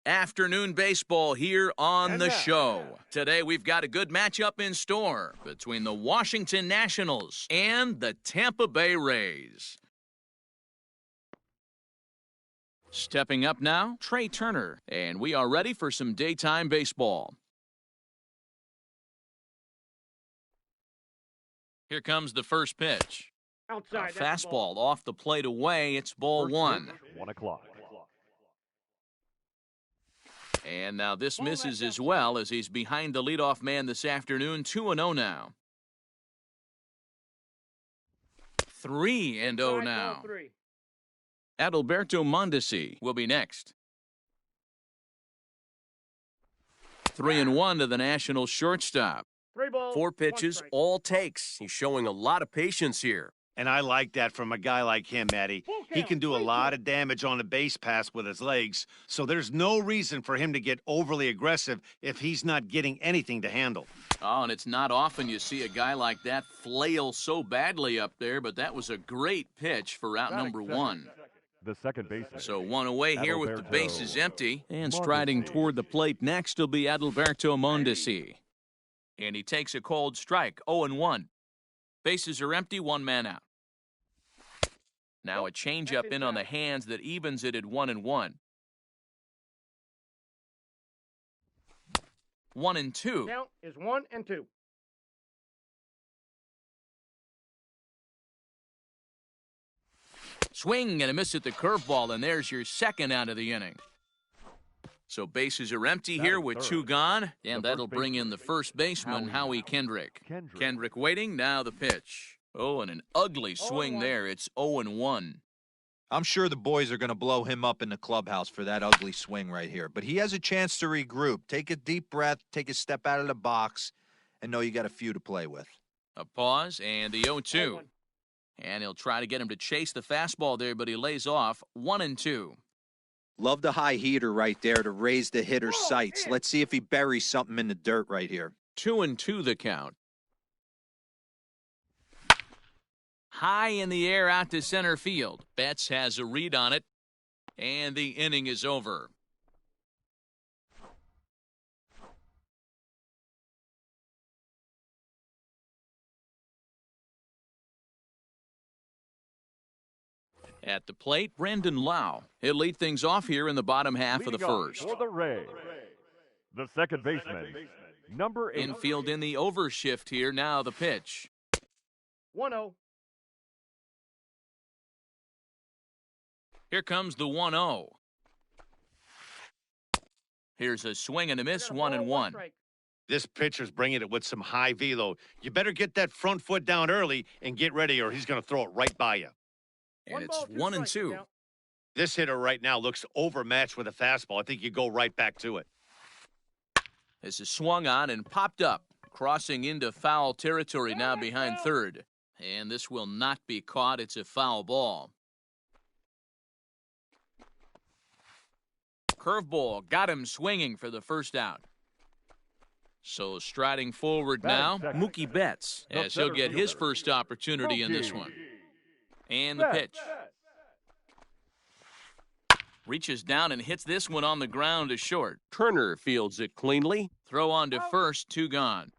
Afternoon baseball here on the show. Today we've got a good matchup in store between the Washington Nationals and the Tampa Bay Rays. Stepping up now, Trey Turner, and we are ready for some daytime baseball. Here comes the first pitch. Outside, fastball off the plate away. It's ball one. 1 o'clock. And now this misses as well as he's behind the leadoff man this afternoon. 2-0 now. 3-0 now. Adalberto Mondesi will be next. 3-1 to the National shortstop. 4 pitches, all takes. He's showing a lot of patience here. And I like that from a guy like him, Matty. He can do a lot of damage on the base pass with his legs, so there's no reason for him to get overly aggressive if he's not getting anything to handle. Oh, and it's not often you see a guy like that flail so badly up there, but that was a great pitch for out number one. The second baseman. So one away here with the bases empty. And striding toward the plate next will be Adalberto Mondesi. And he takes a cold strike, 0-1. Bases are empty, 1 man out. Now a changeup in on the hands that evens it at 1-1. 1-2. Count is 1-2. Swing and a miss at the curveball, and there's your second out of the inning. So bases are empty here with 2 gone, and that'll bring in the first baseman, Howie Kendrick. Kendrick waiting, now the pitch. Oh, and an ugly swing there. It's 0-1. I'm sure the boys are going to blow him up in the clubhouse for that ugly swing right here. But he has a chance to regroup. Take a deep breath, take a step out of the box, and know you got a few to play with. A pause, and the 0-2. And he'll try to get him to chase the fastball there, but he lays off 1-2. Love the high heater right there to raise the hitter's sights. Let's see if he buries something in the dirt right here. 2-2 the count. High in the air out to center field. Betts has a read on it, and the inning is over. At the plate, Brandon Lau. He'll lead things off here in the bottom half of the first. For the Rays, the second baseman, number 8. Infield in the overshift here. Now the pitch. 1-0. Here comes the 1-0. Here's a swing and a miss, 1-1. This pitcher's bringing it with some high velo. You better get that front foot down early and get ready, or he's going to throw it right by you. And it's 1-2. This hitter right now looks overmatched with a fastball. I think you go right back to it. This is swung on and popped up, crossing into foul territory now behind third. And this will not be caught. It's a foul ball. Curveball got him swinging for the first out. So striding forward now, Mookie Betts, as he'll get his first opportunity in this one. And the pitch. Reaches down and hits this one on the ground to short. Turner fields it cleanly. Throw on to first, 2 gone.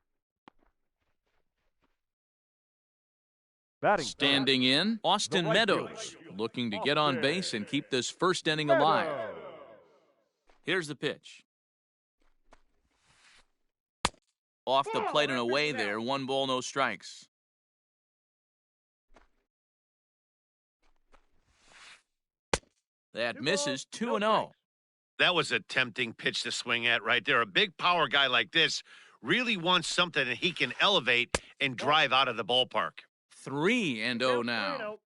Standing in, Austin Meadows, looking to get on base and keep this first inning alive. Here's the pitch. Off the plate and away there, 1 ball, no strikes. That misses, 2-0. That was a tempting pitch to swing at right there. A big power guy like this really wants something that he can elevate and drive out of the ballpark. 3-0 now.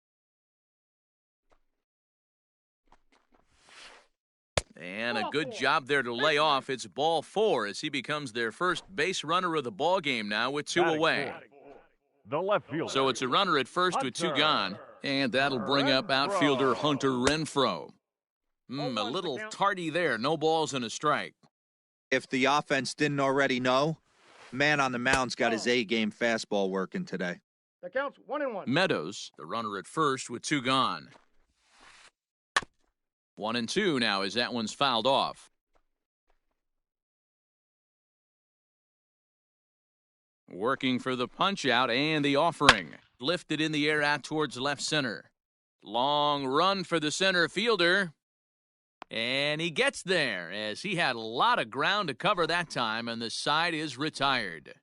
And a good job there to lay off. It's ball 4 as he becomes their first base runner of the ball game now with 2 away. The left fielder. So it's a runner at first with 2 gone. And that'll bring up outfielder Hunter Renfroe. A little tardy there. No balls and a strike. If the offense didn't already know, man on the mound's got his A-game fastball working today. The count's 1-1. Meadows, the runner at first with 2 gone. 1-2 now as that one's fouled off. Working for the punch-out and the offering. Lifted in the air out towards left center. Long run for the center fielder. And he gets there as he had a lot of ground to cover that time, and the side is retired.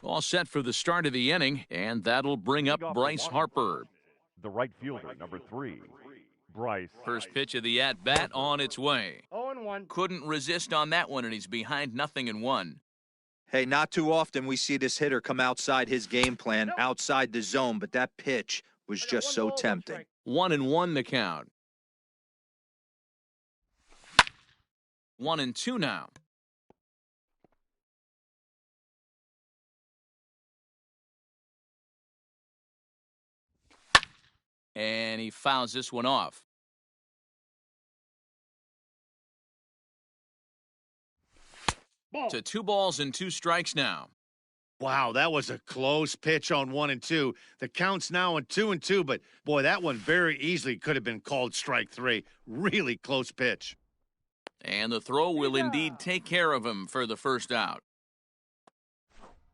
All set for the start of the inning, and that'll bring up Bryce Harper. The right fielder, number 3, Bryce. First pitch of the at-bat on its way. 0-1. Couldn't resist on that one, and he's behind 0-1. Hey, not too often we see this hitter come outside his game plan, outside the zone, but that pitch was just so tempting. 1-1 the count. 1-2 now. And he fouls this one off. To 2 balls and 2 strikes now. Wow, that was a close pitch on 1 and 2. The count's now on 2 and 2, but boy, that one very easily could have been called strike 3. Really close pitch. And the throw will indeed take care of him for the first out.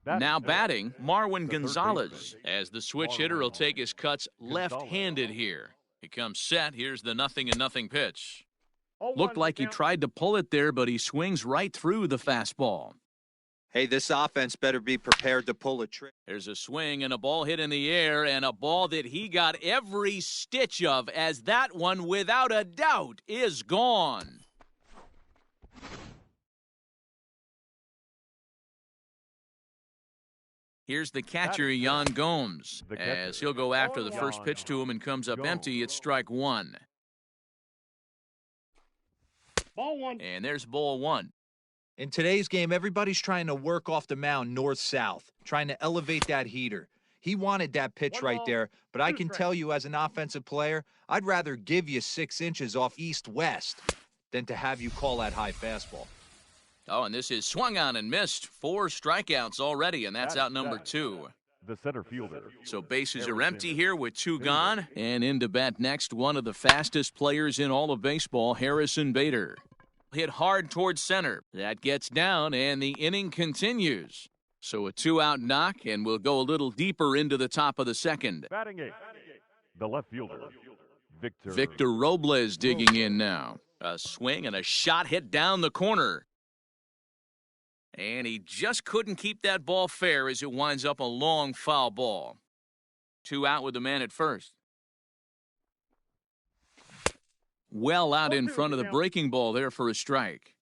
Now batting, Marwin Gonzalez, as the switch hitter will take his cuts left-handed here. He comes set. Here's the 0-0 pitch. Looked like he tried to pull it there, but he swings right through the fastball. Hey, this offense better be prepared to pull a trick. There's a swing and a ball hit in the air, and a ball that he got every stitch of, as that one, without a doubt, is gone. Here's the catcher, Yan Gomes, as he'll go after the first pitch to him and comes up empty. It's strike 1. Ball 1. And there's ball 1. In today's game, everybody's trying to work off the mound north-south, trying to elevate that heater. He wanted that pitch right there, but I can tell you as an offensive player, I'd rather give you 6 inches off east-west than to have you call that high fastball. Oh, and this is swung on and missed. 4 strikeouts already, and that's out number 2. The center fielder. So bases are empty here with 2 gone. And in to bat next, one of the fastest players in all of baseball, Harrison Bader. Hit hard towards center. That gets down, and the inning continues. So a 2-out knock, and we'll go a little deeper into the top of the second. Batting 8th, the left fielder, Victor Robles digging in now. A swing and a shot hit down the corner. And he just couldn't keep that ball fair as it winds up a long foul ball. 2 out with the man at first. Well out in front of the breaking ball there for a strike.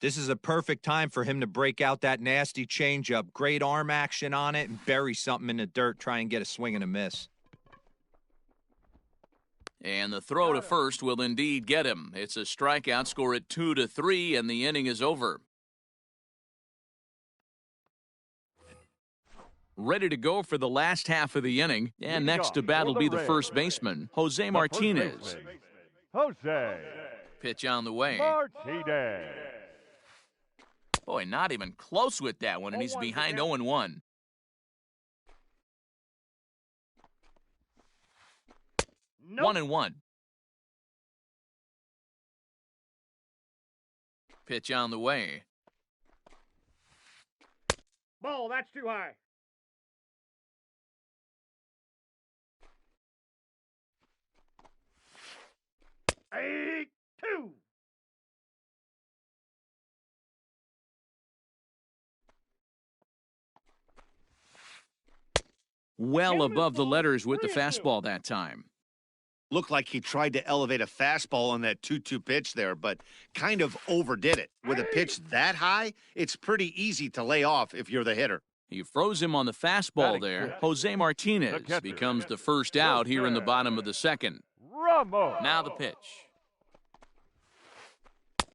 This is a perfect time for him to break out that nasty changeup. Great arm action on it and bury something in the dirt. Try and get a swing and a miss. And the throw to first will indeed get him. It's a strikeout, score at 2-3, and the inning is over. Ready to go for the last half of the inning. And next to bat will be the first baseman, Jose Martinez. Jose Pitch on the way. Martinez. Boy, not even close with that one, and he's behind 0-1. Nope. 1-1. Pitch on the way. Ball, that's too high. Eight, 2. Well above the letters with the fastball that time. Looked like he tried to elevate a fastball on that 2-2 pitch there, but kind of overdid it. With a pitch that high, it's pretty easy to lay off if you're the hitter. He froze him on the fastball there. Jose Martinez becomes the first out here in the bottom of the second. Ramos. Now the pitch.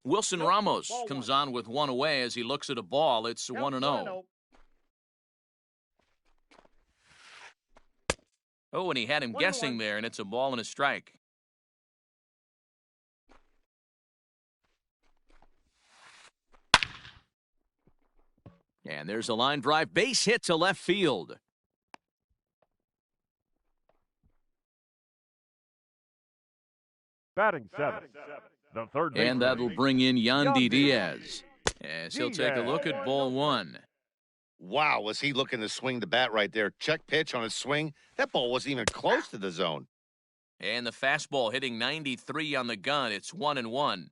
Wilson Ramos comes on with 1 away as he looks at a ball. It's 1-0. Oh, and he had him guessing there, and it's a ball and a strike. And there's a line drive base hit to left field. Batting 7th, The third And baseman. that'll bring in Yandy Yandy Diaz. As he'll take a look at ball one. Wow, was he looking to swing the bat right there? Check pitch on his swing. That ball wasn't even close to the zone. And the fastball hitting 93 on the gun. It's 1-1.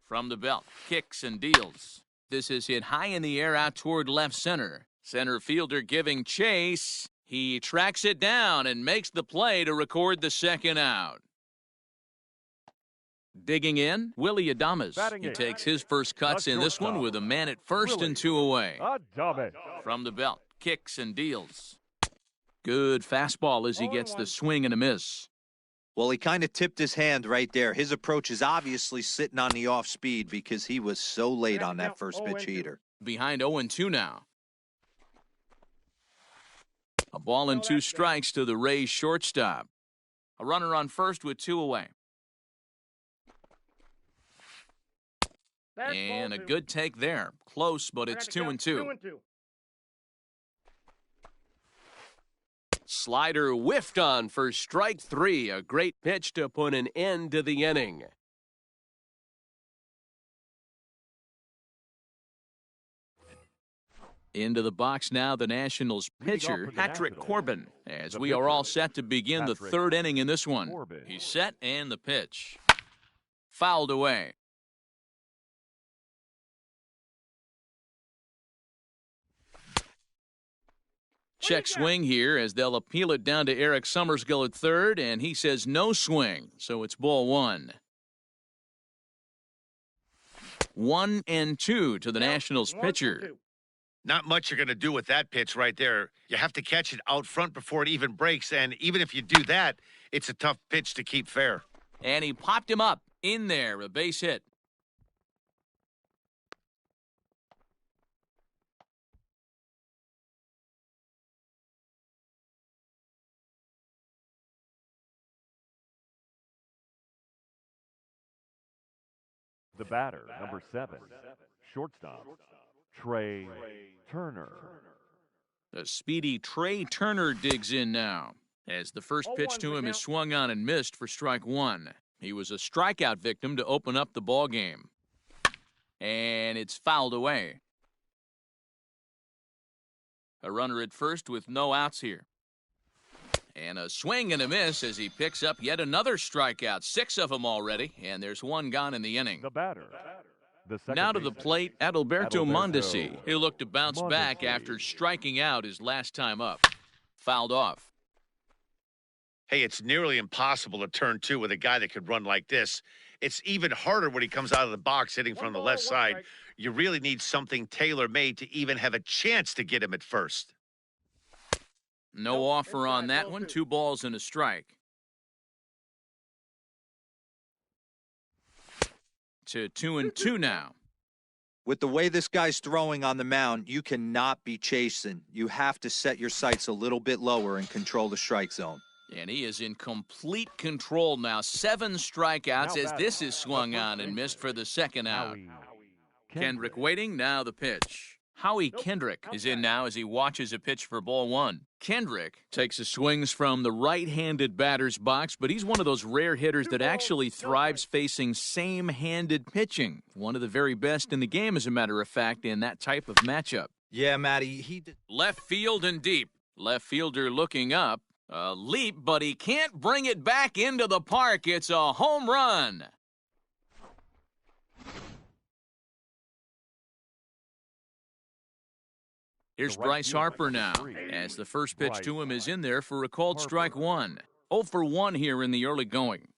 From the belt, kicks and deals. This is hit high in the air out toward left center. Center fielder giving chase. He tracks it down and makes the play to record the second out. Digging in, Willie Adames. Batting He eighth. takes his first cuts in this one with a man at first Willie and 2 away. Adames. From the belt, kicks and deals. Good fastball as he gets the swing and a miss. Well, he kind of tipped his hand right there. His approach is obviously sitting on the off speed because he was so late on that first pitch heater. Behind 0-2 now. A ball and 2 strikes to the Rays shortstop. A runner on first with 2 away. And a good take there. Close, but it's 2-2. Slider whiffed on for strike 3. A great pitch to put an end to the inning. Into the box now, the Nationals pitcher, Patrick Corbin, as we are all set to begin the third inning in this one. He's set and the pitch. Fouled away. Check swing here as they'll appeal it down to Eric Summersgill at third, and he says no swing, so it's ball one. 1-2 to the Nationals pitcher. Not much you're going to do with that pitch right there. You have to catch it out front before it even breaks, and even if you do that, it's a tough pitch to keep fair. And he popped him up in there, a base hit. The batter, number 7, shortstop, Trey Turner. The speedy Trey Turner digs in now, as the first pitch to him is swung on and missed for strike 1. He was a strikeout victim to open up the ball game. And it's fouled away. A runner at first with no outs here. And a swing and a miss as he picks up yet another strikeout. 6 of them already, and there's 1 gone in the inning. The batter. The second Now to the baseman, plate, Adalberto Mondesi. Adalberto He'll look to bounce back Mondesi. after striking out his last time up. Fouled off. Hey, it's nearly impossible to turn 2 with a guy that could run like this. It's even harder when he comes out of the box hitting from the left side. You really need something tailor-made to even have a chance to get him at first. No offer on that one. 2 balls and a strike. To 2-2 now. With the way this guy's throwing on the mound, you cannot be chasing. You have to set your sights a little bit lower and control the strike zone. And he is in complete control now. 7 strikeouts as this is swung on and missed for the second out. Howie Kendrick waiting, now the pitch. Howie Kendrick is in now as he watches a pitch for ball 1. Kendrick takes his swings from the right-handed batter's box, but he's one of those rare hitters that actually thrives facing same-handed pitching. One of the very best in the game, as a matter of fact, in that type of matchup. Yeah, Matty, he did. Left field and deep. Left fielder looking up. A leap, but he can't bring it back into the park. It's a home run. Here's Bryce Harper now, as the first pitch to him is in there for a called strike 1. 0 for 1 here in the early going.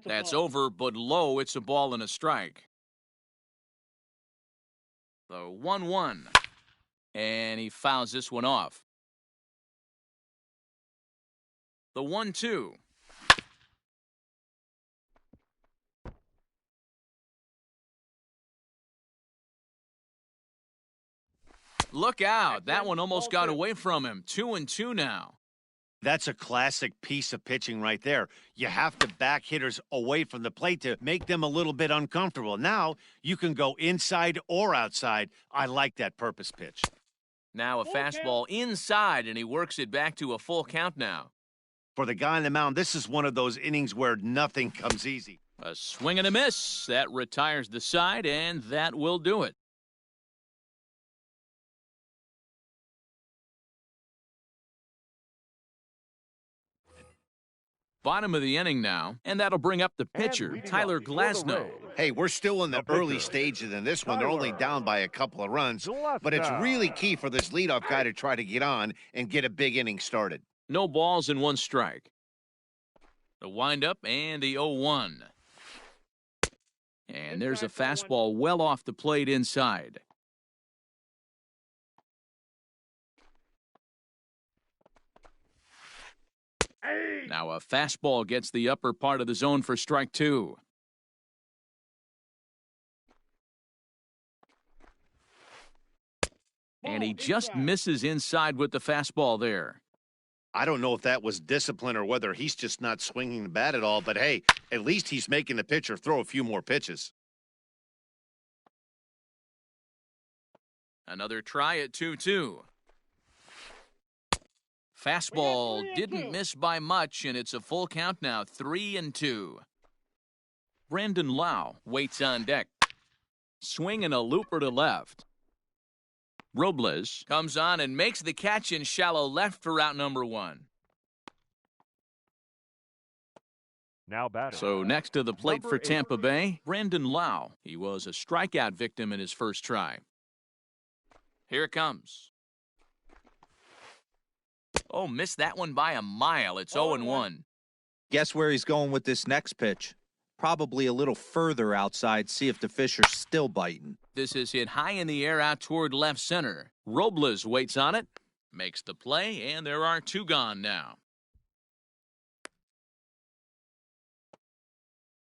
That's over, but low. It's a ball and a strike. The 1-1. And he fouls this one off. The 1-2. Look out. That one almost got away from him. 2-2 now. That's a classic piece of pitching right there. You have to back hitters away from the plate to make them a little bit uncomfortable. Now you can go inside or outside. I like that purpose pitch. Now a fastball inside, and he works it back to a full count now. For the guy on the mound, this is one of those innings where nothing comes easy. A swing and a miss. That retires the side, and that will do it. Bottom of the inning now, and that'll bring up the pitcher, Tyler Glasnow. Hey, we're still in the early stages in this one. They're only down by a couple of runs, but it's really key for this leadoff guy to try to get on and get a big inning started. No balls and one strike. The windup and the 0-1. And there's a fastball well off the plate inside. Now a fastball gets the upper part of the zone for strike two. And he just misses inside with the fastball there. I don't know if that was discipline or whether he's just not swinging the bat at all, but hey, at least he's making the pitcher throw a few more pitches. Another try at 2-2. Fastball didn't miss by much, and it's a full count now, 3-2. Brandon Lau waits on deck. Swing and a looper to left. Robles comes on and makes the catch in shallow left for out number one. Now batting. So next to the plate for Tampa Bay, Brandon Lau. He was a strikeout victim in his first try. Here it comes. Oh, missed that one by a mile. It's 0-1. Guess where he's going with this next pitch? Probably a little further outside, see if the fish are still biting. This is hit high in the air out toward left center. Robles waits on it, makes the play, and there are two gone now.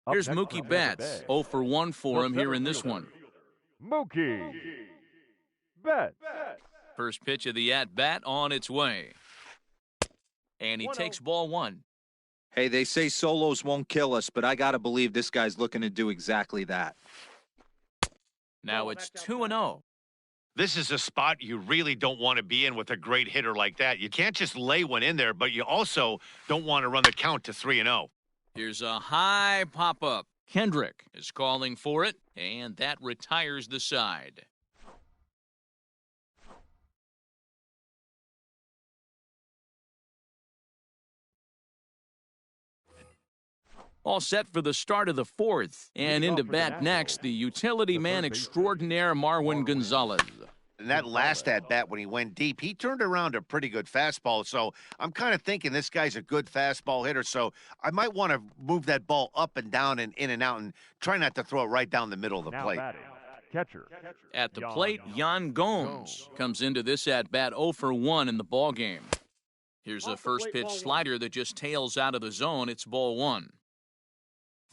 Here's Mookie Betts. 0 for 1 for him here in this one. Mookie Betts. First pitch of the at-bat on its way. And he takes ball one. Hey, they say solos won't kill us, but I got to believe this guy's looking to do exactly that. Now it's 2-0. This is a spot you really don't want to be in with a great hitter like that. You can't just lay one in there, but you also don't want to run the count to 3-0. Here's a high pop-up. Kendrick is calling for it, and that retires the side. All set for the start of the fourth. And into bat next, the utility man extraordinaire, Marwin Gonzalez. And that last at-bat when he went deep, he turned around a pretty good fastball. So I'm kind of thinking this guy's a good fastball hitter. So I might want to move that ball up and down and in and out and try not to throw it right down the middle of the plate. Catcher. At the plate, Yan Gomes comes into this at-bat 0 for 1 in the ballgame. Here's a first pitch slider that just tails out of the zone. It's ball one.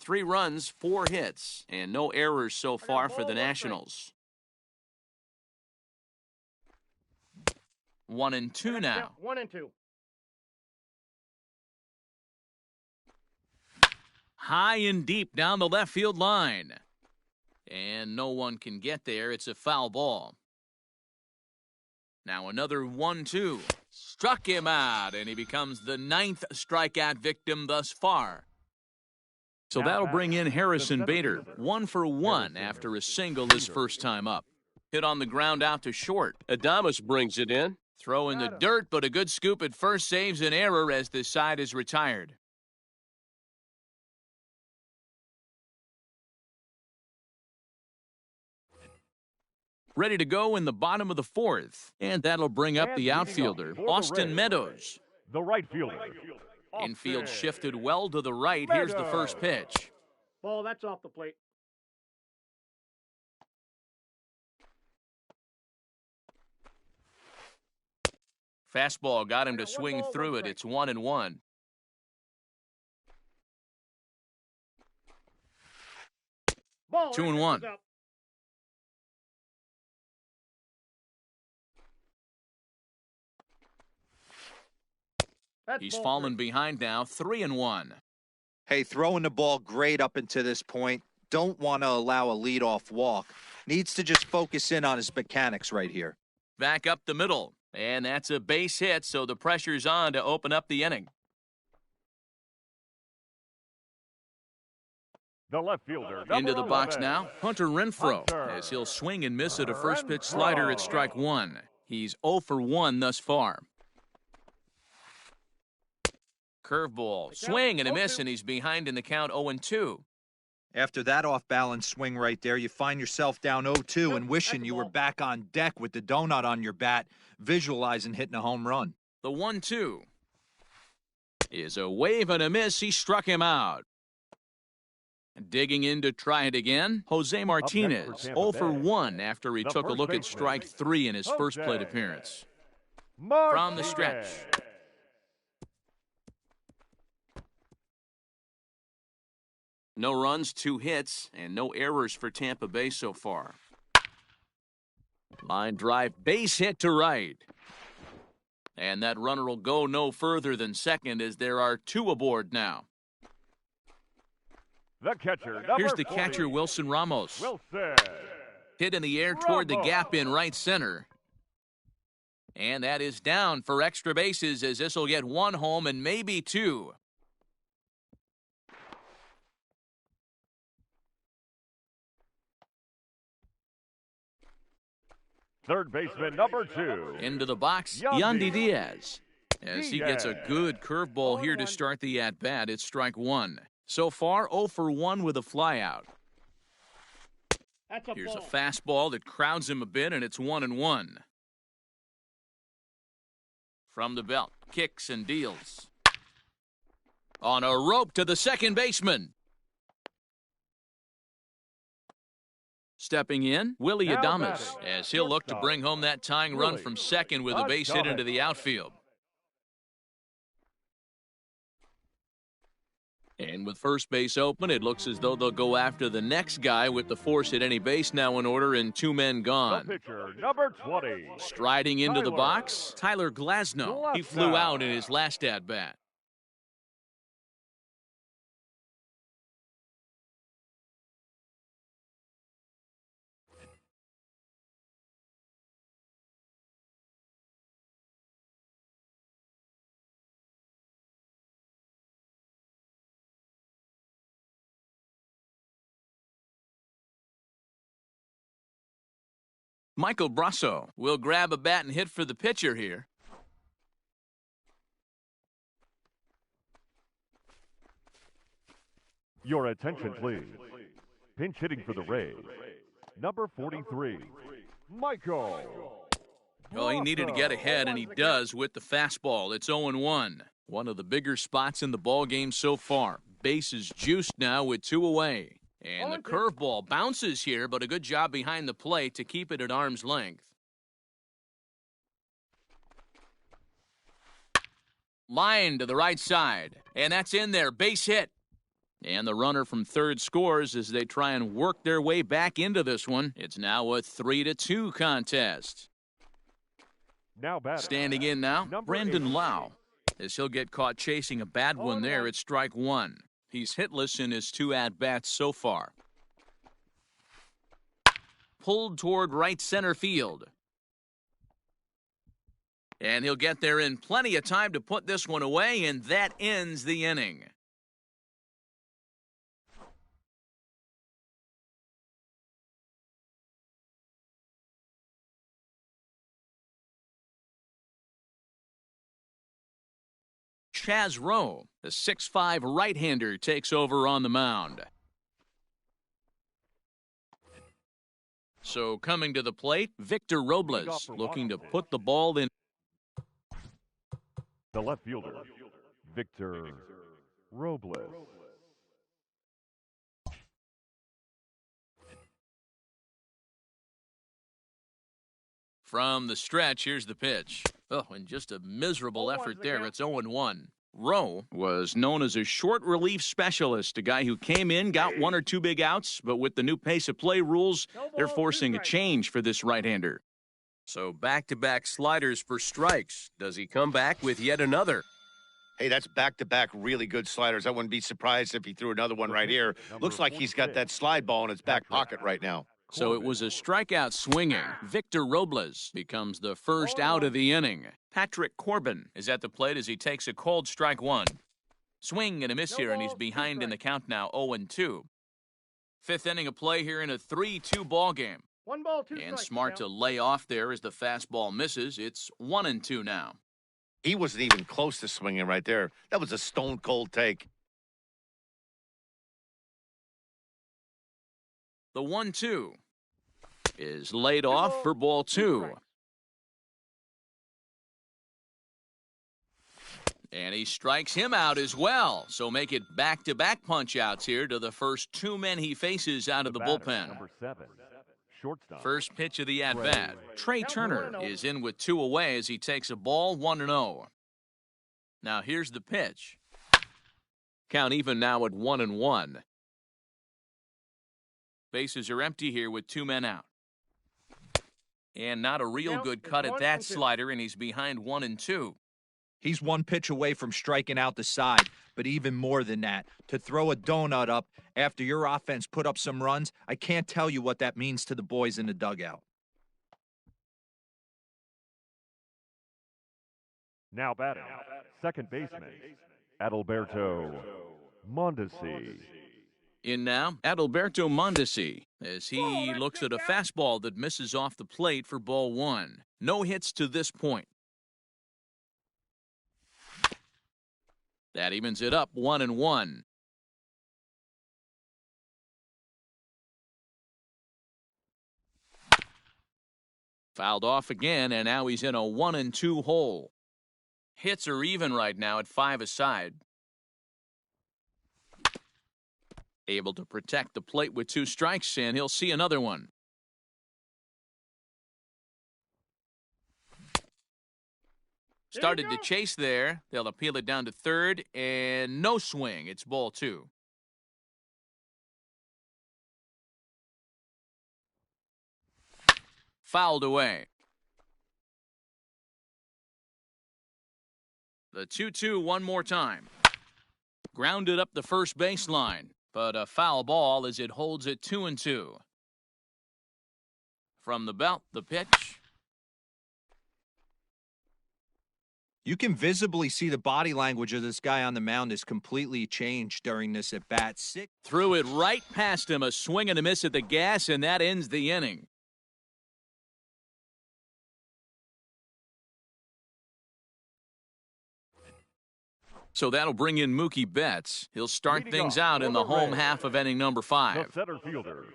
3 runs, 4 hits, and no errors so far for the Nationals. 1-2 now. 1-2. High and deep down the left field line. And no one can get there. It's a foul ball. Now another 1-2. Struck him out, and he becomes the 9th strikeout victim thus far. So that'll bring in Harrison Bader, 1 for 1 after a single his first time up. Hit on the ground out to short. Adames brings it in. Throw in the dirt, but a good scoop at first saves an error as the side is retired. Ready to go in the bottom of the fourth, and that'll bring up the outfielder, Austin Meadows. The right fielder. Infield shifted well to the right. Here's the first pitch. Ball, that's off the plate. Fastball got him to swing through it. It's 1-1. Ball, 2-1. He's fallen behind now, 3-1. Hey, throwing the ball great up until this point. Don't want to allow a leadoff walk. Needs to just focus in on his mechanics right here. Back up the middle. And that's a base hit, so the pressure's on to open up the inning. The left fielder. Into the number box 11. now, Hunter Renfroe, Hunter as he'll swing and miss at a first pitch slider at strike one. He's 0 for 1 thus far. Curveball, swing and a miss, and he's behind in the count 0-2. After that off-balance swing right there, you find yourself down 0-2 and wishing you were back on deck with the donut on your bat, visualizing hitting a home run. The 1-2 is a wave and a miss. He struck him out. Digging in to try it again, Jose Martinez, 0 for 1 after he took a look at strike 3 in his first plate appearance. From the stretch. No runs, 2 hits, and no errors for Tampa Bay so far. Line drive, base hit to right. And that runner will go no further than second as there are 2 aboard now. The catcher. Here's the 40. catcher, Wilson Ramos. Wilson. Hit in the air toward the gap in right center. And that is down for extra bases as this will get 1 home and maybe 2. Third baseman, number 2. Into the box, Yandy Yandy Diaz. As he gets a good curveball here to start the at-bat, it's strike 1. So far, 0 for 1 with a flyout. That's a Here's a ball. fastball that crowds him a bit, and it's 1-1. From the belt, kicks and deals. On a rope to the second baseman. Stepping in, Willie Now Adames, batting, as he'll look to shortstop, bring home that tying run Willie from second with a base hit into the outfield. And with first base open, it looks as though they'll go after the next guy with the force at any base now in order and 2 men The gone. pitcher, number 20. Striding into the Tyler box, Tyler Glasnow. He flew Glasnow. out in his last at-bat. Michael Brasso will grab a bat and hit for the pitcher here. Your attention, please. Pinch hitting for the Rays. Number 43, Michael. Well, he needed to get ahead, and he does with the fastball. It's 0-1. One of the bigger spots in the ball game so far. Bases juiced now with 2 away. And the curveball bounces here, but a good job behind the plate to keep it at arm's length. Line to the right side, and that's in there. Base hit. And the runner from third scores as they try and work their way back into this one. It's now a 3-2 contest. Now batting. Standing in now, Number Brandon 8. Lau. As he'll get caught chasing a bad one there, it's strike 1. He's hitless in his 2 at-bats so far. Pulled toward right center field. And he'll get there in plenty of time to put this one away, and that ends the inning. Chaz Rowe, the 6'5" right-hander, takes over on the mound. So coming to the plate, Victor Robles, looking to put the ball in. The left fielder, Victor Robles. From the stretch, here's the pitch. Oh, and just a miserable effort there. It's 0-1. Rowe was known as a short relief specialist, a guy who came in, got 1 or 2 big outs, but with the new pace of play rules, they're forcing a change for this right-hander. So back-to-back sliders for strikes. Does he come back with yet another? Hey, that's back-to-back really good sliders. I wouldn't be surprised if he threw another one right here. Looks like he's got that slide ball in his back pocket right now. So it was a strikeout swinging. Victor Robles becomes the first out of the inning. Patrick Corbin is at the plate as he takes a cold strike 1. Swing and a miss here, and he's behind in the count now 0-2. Fifth inning of play here in a 3-2 ball game. 1 ball, 2 And strikes. smart to lay off there as the fastball misses. It's 1-2 now. He wasn't even close to swinging right there. That was a stone cold take. The 1-2 is laid off for ball 2. And he strikes him out as well. So make it back-to-back punch-outs here to the first 2 men he faces out of the bullpen. Number 7, shortstop. First pitch of the at-bat. Trey Turner is in with 2 away as he takes a ball 1-0. Now here's the pitch. Count even now at 1-1. Bases are empty here with 2 men out. And not a real good cut at that slider, and he's behind 1-2. He's 1 pitch away from striking out the side, but even more than that, to throw a donut up after your offense put up some runs, I can't tell you what that means to the boys in the dugout. Now batting, second baseman, Adalberto Mondesi. In now, Adalberto Mondesi, as he looks at a fastball that misses off the plate for ball 1. No hits to this point. That evens it up 1-1. Fouled off again, and now he's in a 1-2 hole. Hits are even right now at 5 aside. Able to protect the plate with 2 strikes, and he'll see another one. Started to chase there. They'll appeal it down to third, and no swing. It's ball 2. Fouled away. The 2-2 one more time. Grounded up the first baseline, but a foul ball as it holds it 2-2. From the belt, the pitch. You can visibly see the body language of this guy on the mound is completely changed during this at-bat. Threw it right past him, a swing and a miss at the gas, and that ends the inning. So that'll bring in Mookie Betts. He'll start things out in the home half of inning number 5. The center fielder,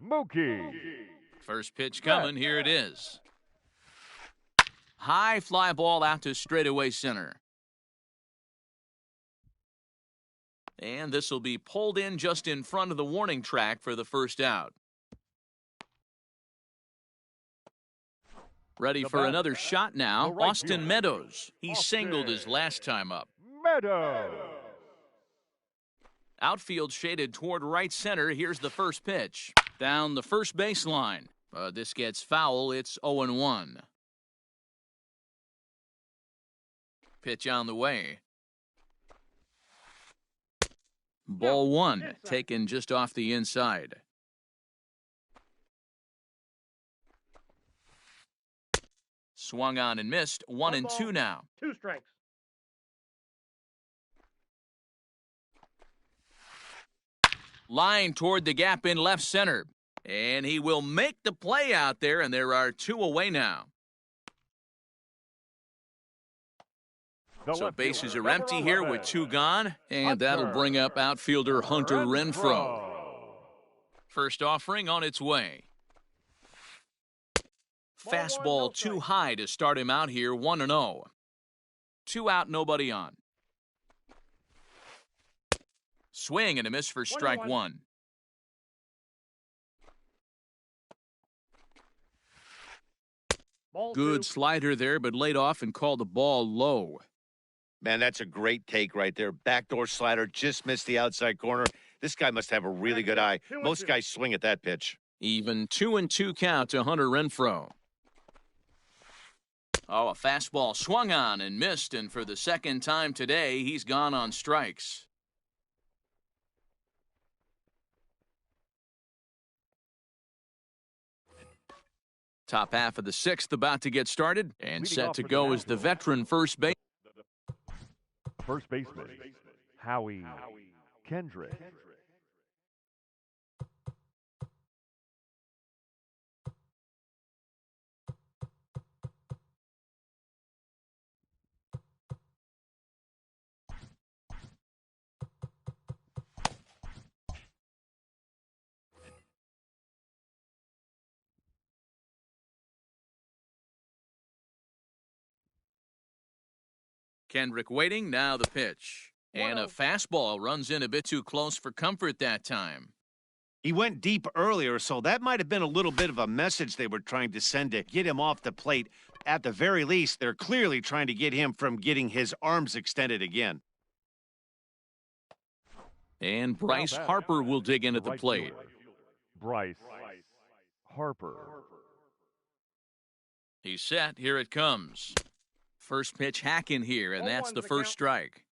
Mookie. First pitch coming, here it is. High fly ball out to straightaway center. And this will be pulled in just in front of the warning track for the first out. Ready for another shot now, Austin Meadows. He singled his last time up. Meadows. Outfield shaded toward right center. Here's the first pitch. Down the first baseline. This gets foul. It's 0-1. Pitch on the way. Ball 1, taken just off the inside. Swung on and missed. 1-2 now. 2 strikes. Line toward the gap in left center. And he will make the play out there, and there are 2 away now. So bases are empty here with 2 gone, and that'll bring up outfielder Hunter Renfroe. First offering on its way. Fastball too high to start him out here, 1-0. 2 out, nobody on. Swing and a miss for strike 1. Good slider there, but laid off and called the ball low. Man, that's a great take right there. Backdoor slider, just missed the outside corner. This guy must have a really good eye. Most guys swing at that pitch. Even 2-2 count to Hunter Renfroe. Oh, a fastball swung on and missed, and for the second time today, he's gone on strikes. Top half of the 6th about to get started, and set to go is the veteran first base. First baseman, Howie Kendrick. Kendrick waiting, now the pitch. And a fastball runs in a bit too close for comfort that time. He went deep earlier, so that might have been a little bit of a message they were trying to send to get him off the plate. At the very least, they're clearly trying to get him from getting his arms extended again. And Bryce Harper will dig in at the plate. Bryce Harper. He's set. Here it comes. First pitch hack in here, and that's the first strike.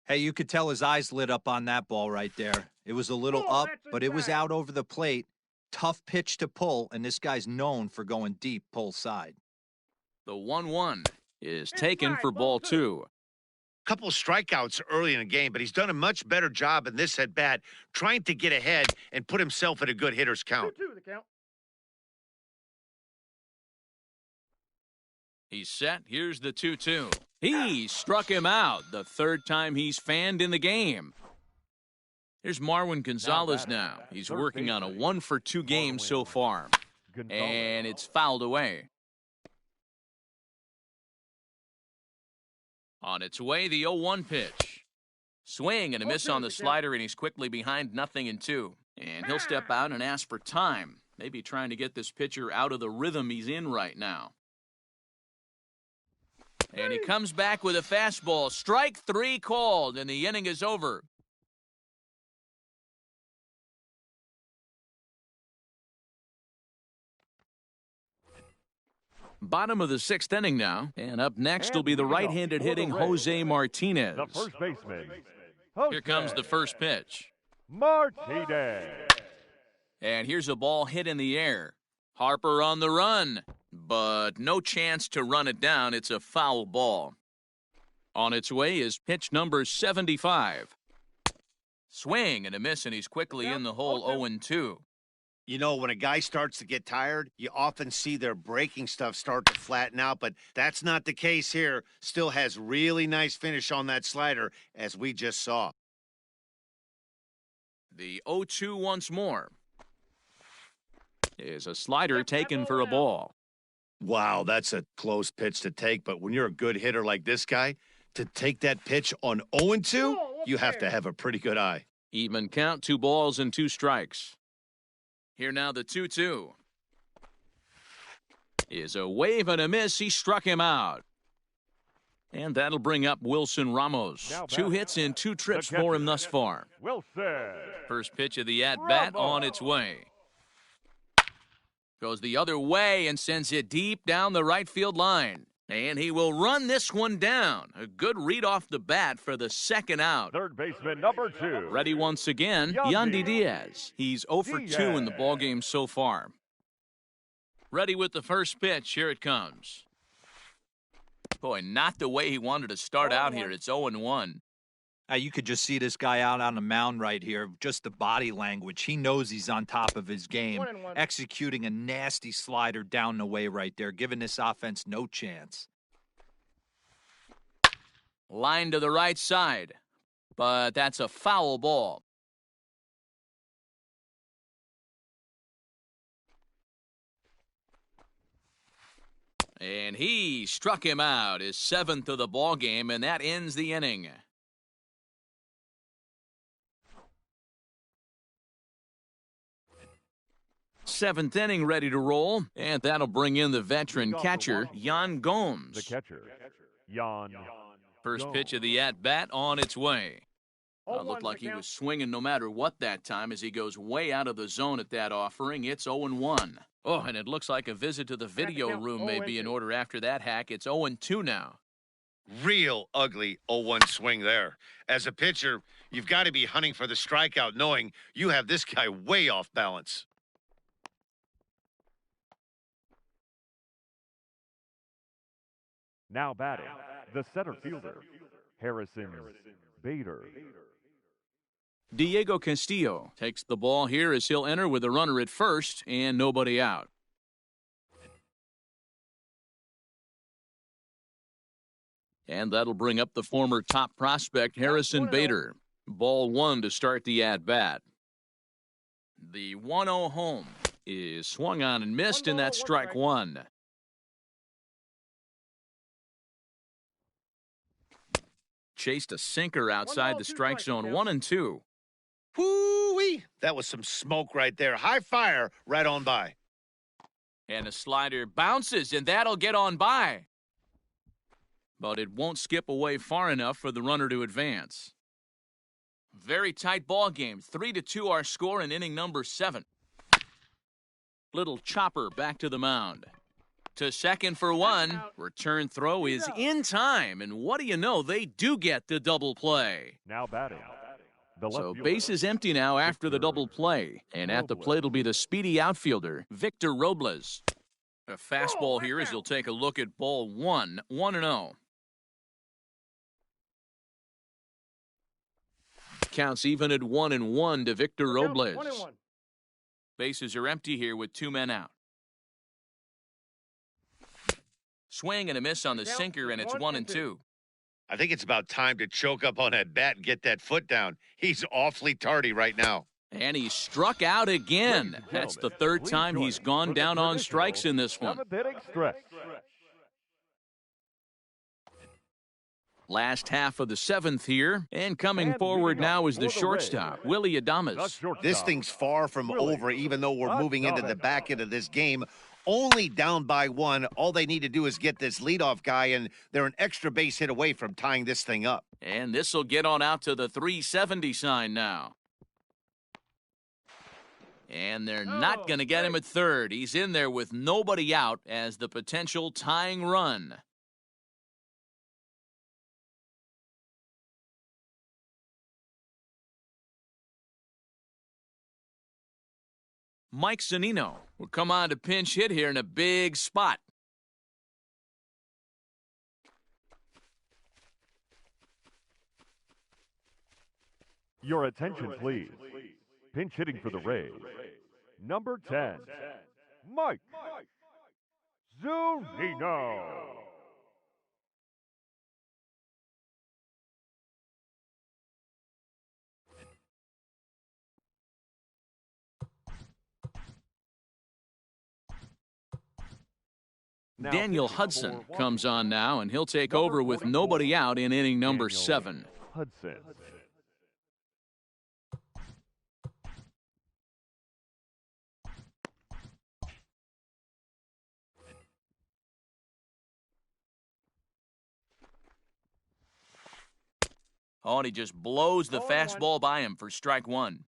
Hey, you could tell his eyes lit up on that ball right there. It was a little up, but it was out over the plate. Tough pitch to pull, and this guy's known for going deep pull side. The 1-1 is taken for ball 2. Couple strikeouts early in the game, but he's done a much better job in this at bat, trying to get ahead and put himself at a good hitter's count. 2-2 the count. He's set. Here's the 2-2. He struck him out, the third time he's fanned in the game. Here's Marwin Gonzalez now. He's working on a 1-for-2 game so far. And it's fouled away. On its way, the 0-1 pitch. Swing and a miss on the slider, and he's quickly behind 0-2. And he'll step out and ask for time. Maybe trying to get this pitcher out of the rhythm he's in right now. And he comes back with a fastball. Strike 3 called, and the inning is over. Bottom of the 6th inning now. And up next will be the right-handed hitting Jose Martinez. The first baseman. Here comes the first pitch. Martinez. And here's a ball hit in the air. Harper on the run, but no chance to run it down. It's a foul ball. On its way is pitch number 75. Swing and a miss, and he's quickly in the hole 0-2. You know, when a guy starts to get tired, you often see their breaking stuff start to flatten out, but that's not the case here. Still has really nice finish on that slider, as we just saw. The 0-2 once more. Is a slider taken for a ball. Wow, that's a close pitch to take, but when you're a good hitter like this guy, to take that pitch on 0-2, you have to have a pretty good eye. Even count, 2 balls and 2 strikes. Here now the 2-2. Is a wave and a miss. He struck him out. And that'll bring up Wilson Ramos. 2 hits and 2 trips for him thus far. Wilson. First pitch of the at-bat on its way. Goes the other way and sends it deep down the right field line. And he will run this one down. A good read off the bat for the 2nd out. Third baseman number 2. Ready once again, Yandy Diaz. He's 0 for 2 in the ballgame so far. Ready with the first pitch. Here it comes. Boy, not the way he wanted to start out here. It's 0-1. You could just see this guy out on the mound right here. Just the body language. He knows he's on top of his game. 1-1. Executing a nasty slider down the way right there, giving this offense no chance. Line to the right side, but that's a foul ball. And he struck him out, his 7th of the ball game, and that ends the inning. Seventh inning ready to roll, and that'll bring in the veteran catcher, Yan Gomes. The catcher, Yan. First pitch of the at-bat on its way. Looked like he was swinging no matter what that time as he goes way out of the zone at that offering. It's 0-1. Oh, and it looks like a visit to the video room may be in order after that hack. It's 0-2 now. Real ugly 0-1 swing there. As a pitcher, you've got to be hunting for the strikeout, knowing you have this guy way off balance. Now batting, the center fielder, Harrison Bader. Diego Castillo takes the ball here as he'll enter with a runner at first and nobody out. And that'll bring up the former top prospect, Harrison Bader. Ball 1 to start the at-bat. The 1-0 home is swung on and missed, and that's strike 1. Chased a sinker outside the strike zone, 1-2. Whoo-wee! That was some smoke right there. High fire right on by. And a slider bounces, and that'll get on by. But it won't skip away far enough for the runner to advance. Very tight ball game. 3-2 our score in inning number 7. Little chopper back to the mound. To second for 1. Return throw is in time, and what do you know? They do get the double play. Now batting. The left So fielder. base is empty now after the double play. And at the plate will be the speedy outfielder, Victor Robles. A fastball here as he'll take a look at ball 1, 1-0. Counts even at 1-1 to Victor Robles. 21. Bases are empty here with 2 men out. Swing and a miss on the sinker, and it's 1-2. I think it's about time to choke up on that bat and get that foot down. He's awfully tardy right now. And he struck out again. That's the third time he's gone down on strikes in this one. 7th inning stretch. Last half of the 7th here, and coming forward now is the shortstop, Willie Adames. This thing's far from over, even though we're moving into the back end of this game. Only down by 1. All they need to do is get this leadoff guy, and they're an extra base hit away from tying this thing up. And this will get on out to the 370 sign now. And they're not going to get him at third. He's in there with nobody out as the potential tying run. Mike Zunino will come on to pinch hit here in a big spot. Your attention, please. Pinch hitting for the Rays. Number 10, Mike Zunino. Daniel Hudson comes on now, and he'll take over with nobody out in inning number 7. Hudson. Oh, and he just blows the fastball by him for strike 1.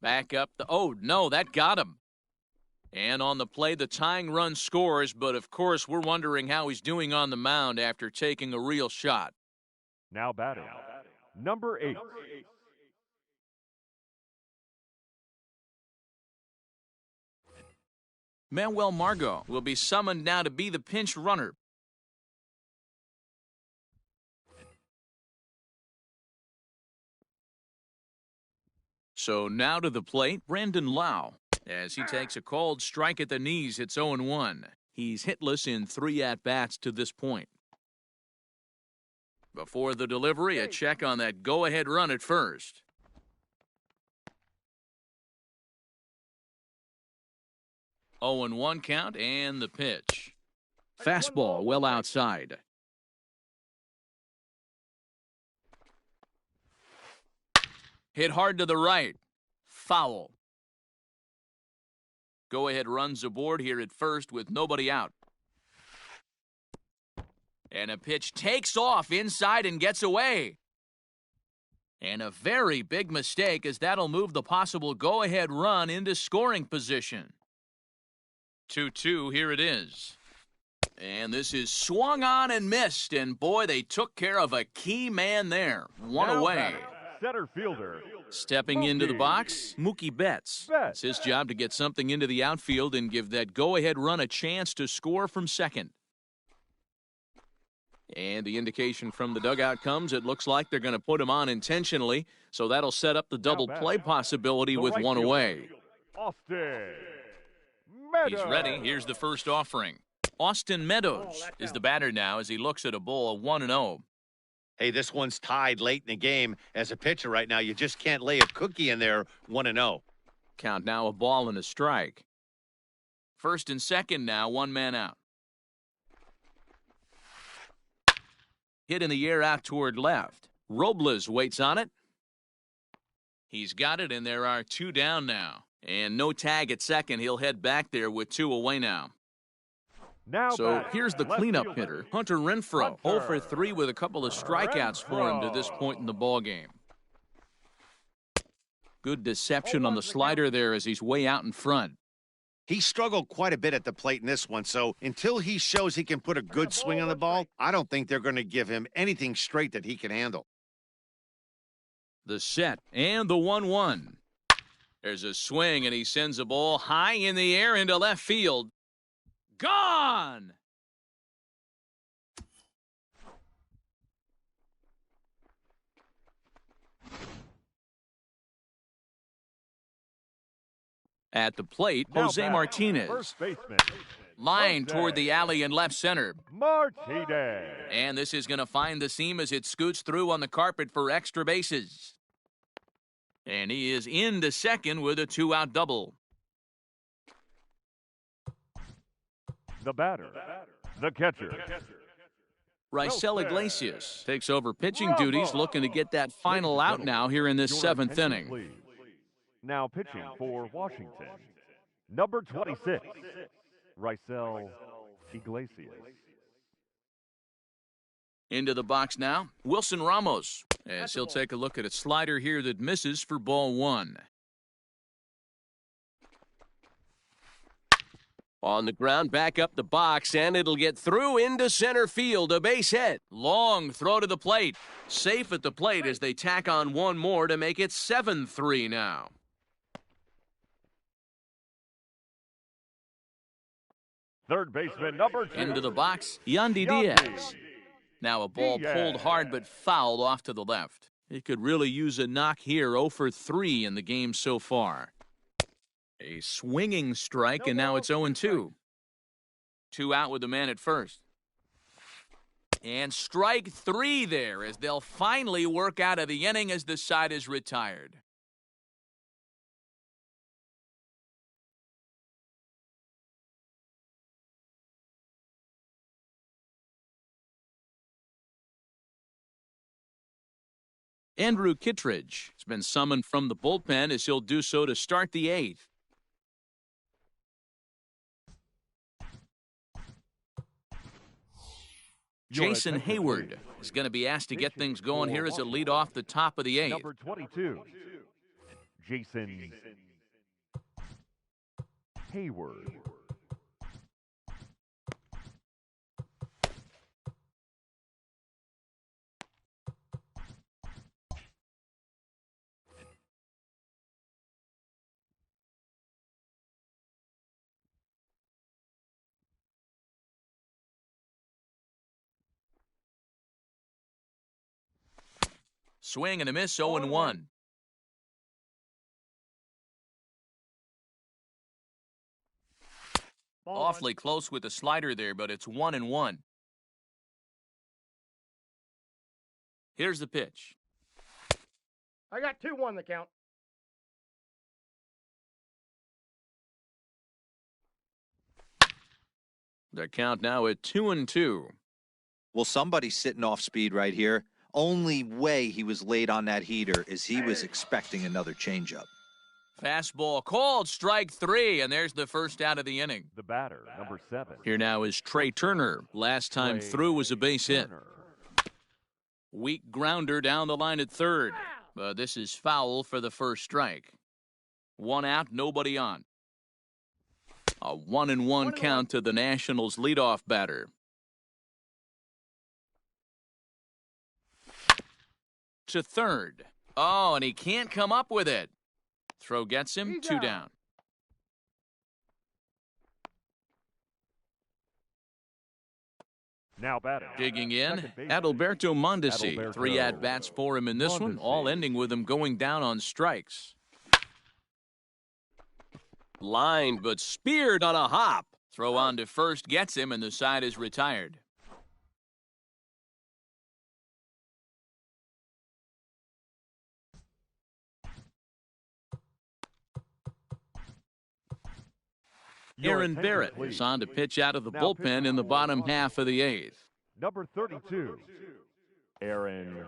Back up the... Oh, no, that got him. And on the play, the tying run scores, but of course, we're wondering how he's doing on the mound after taking a real shot. Now batting. Number 8. Manuel Margot will be summoned now to be the pinch runner. So now to the plate, Brandon Lau, as he takes a called strike at the knees. It's 0-1. He's hitless in 3 at-bats to this point. Before the delivery, a check on that go-ahead run at first. Oh, 0-1 count, and the pitch. Fastball well outside. Hit hard to the right. Foul. Go-ahead runs aboard here at first with nobody out. And a pitch takes off inside and gets away. And a very big mistake, as that'll move the possible go-ahead run into scoring position. 2-2, here it is. And this is swung on and missed, and boy, they took care of a key man there. One away. Center fielder. Stepping into the box, Mookie Betts. It's his job to get something into the outfield and give that go-ahead run a chance to score from second. And the indication from the dugout comes, it looks like they're going to put him on intentionally, so that'll set up the double play possibility with one away. Austin He's ready. Here's the first offering. Austin Meadows is the batter now as he looks at a bowl of 1-0. Hey, this one's tied late in the game. As a pitcher right now, you just can't lay a cookie in there 1-0. Count now a ball and a strike. First and second now, 1 man out. Hit in the air out toward left. Robles waits on it. He's got it, and there are 2 down now. And no tag at second. He'll head back there with 2 away now. So here's the cleanup hitter, Hunter Renfroe. 0 for 3 with a couple of strikeouts for him to this point in the ballgame. Good deception on the slider there as he's way out in front. He struggled quite a bit at the plate in this one, so until he shows he can put a good swing on the ball, I don't think they're going to give him anything straight that he can handle. The set and the 1-1. There's a swing, and he sends a ball high in the air into left field. Gone! At the plate, Jose Martinez. Line toward the alley in left center. Martinez. And this is going to find the seam as it scoots through on the carpet for extra bases. And he is into second with a 2-out double. The batter, the catcher. Raisel Iglesias takes over pitching duties, looking to get that final out now here in this 7th inning. Please. Now pitching for Washington, number 26, Raisel Iglesias. Into the box now, Wilson Ramos, as he'll take a look at a slider here that misses for ball 1. On the ground, back up the box, and it'll get through into center field. A base hit. Long throw to the plate. Safe at the plate as they tack on 1 more to make it 7-3 now. Third baseman, number 2. Into the box, Yandy Diaz. Now a ball pulled hard but fouled off to the left. He could really use a knock here. 0 for 3 in the game so far. A swinging strike, and now it's 0-2. 2 out with the man at first. And strike 3 there as they'll finally work out of the inning as the side is retired. Andrew Kittredge has been summoned from the bullpen as he'll do so to start the 8th. Jason Hayward is going to be asked to get things going here as a lead off the top of the 8th. Number 22, Jason Hayward. Swing and a miss, 0-1. Awfully close with the slider there, but it's 1-1. Here's the pitch. I got 2-1 the count. The count now at 2-2. Well, somebody's sitting off speed right here. Only way he was late on that heater is he was expecting another changeup. Fastball called, strike 3, and there's the first out of the inning. The batter, number 7. Here now is Trey Turner. Last time through was a base hit. Weak grounder down the line at third. But this is foul for the first strike. 1 out, nobody on. A 1-1 count to the Nationals' leadoff batter. To third. Oh, and he can't come up with it. Throw gets him, 2 down. Now batting. Digging in, Adalberto Mondesi. 3 at-bats for him in this one, all ending with him going down on strikes. Lined, but speared on a hop. Throw on to first gets him, and the side is retired. Aaron Barrett is on to pitch out of the bullpen in the bottom half of the 8th. Number 32, Aaron.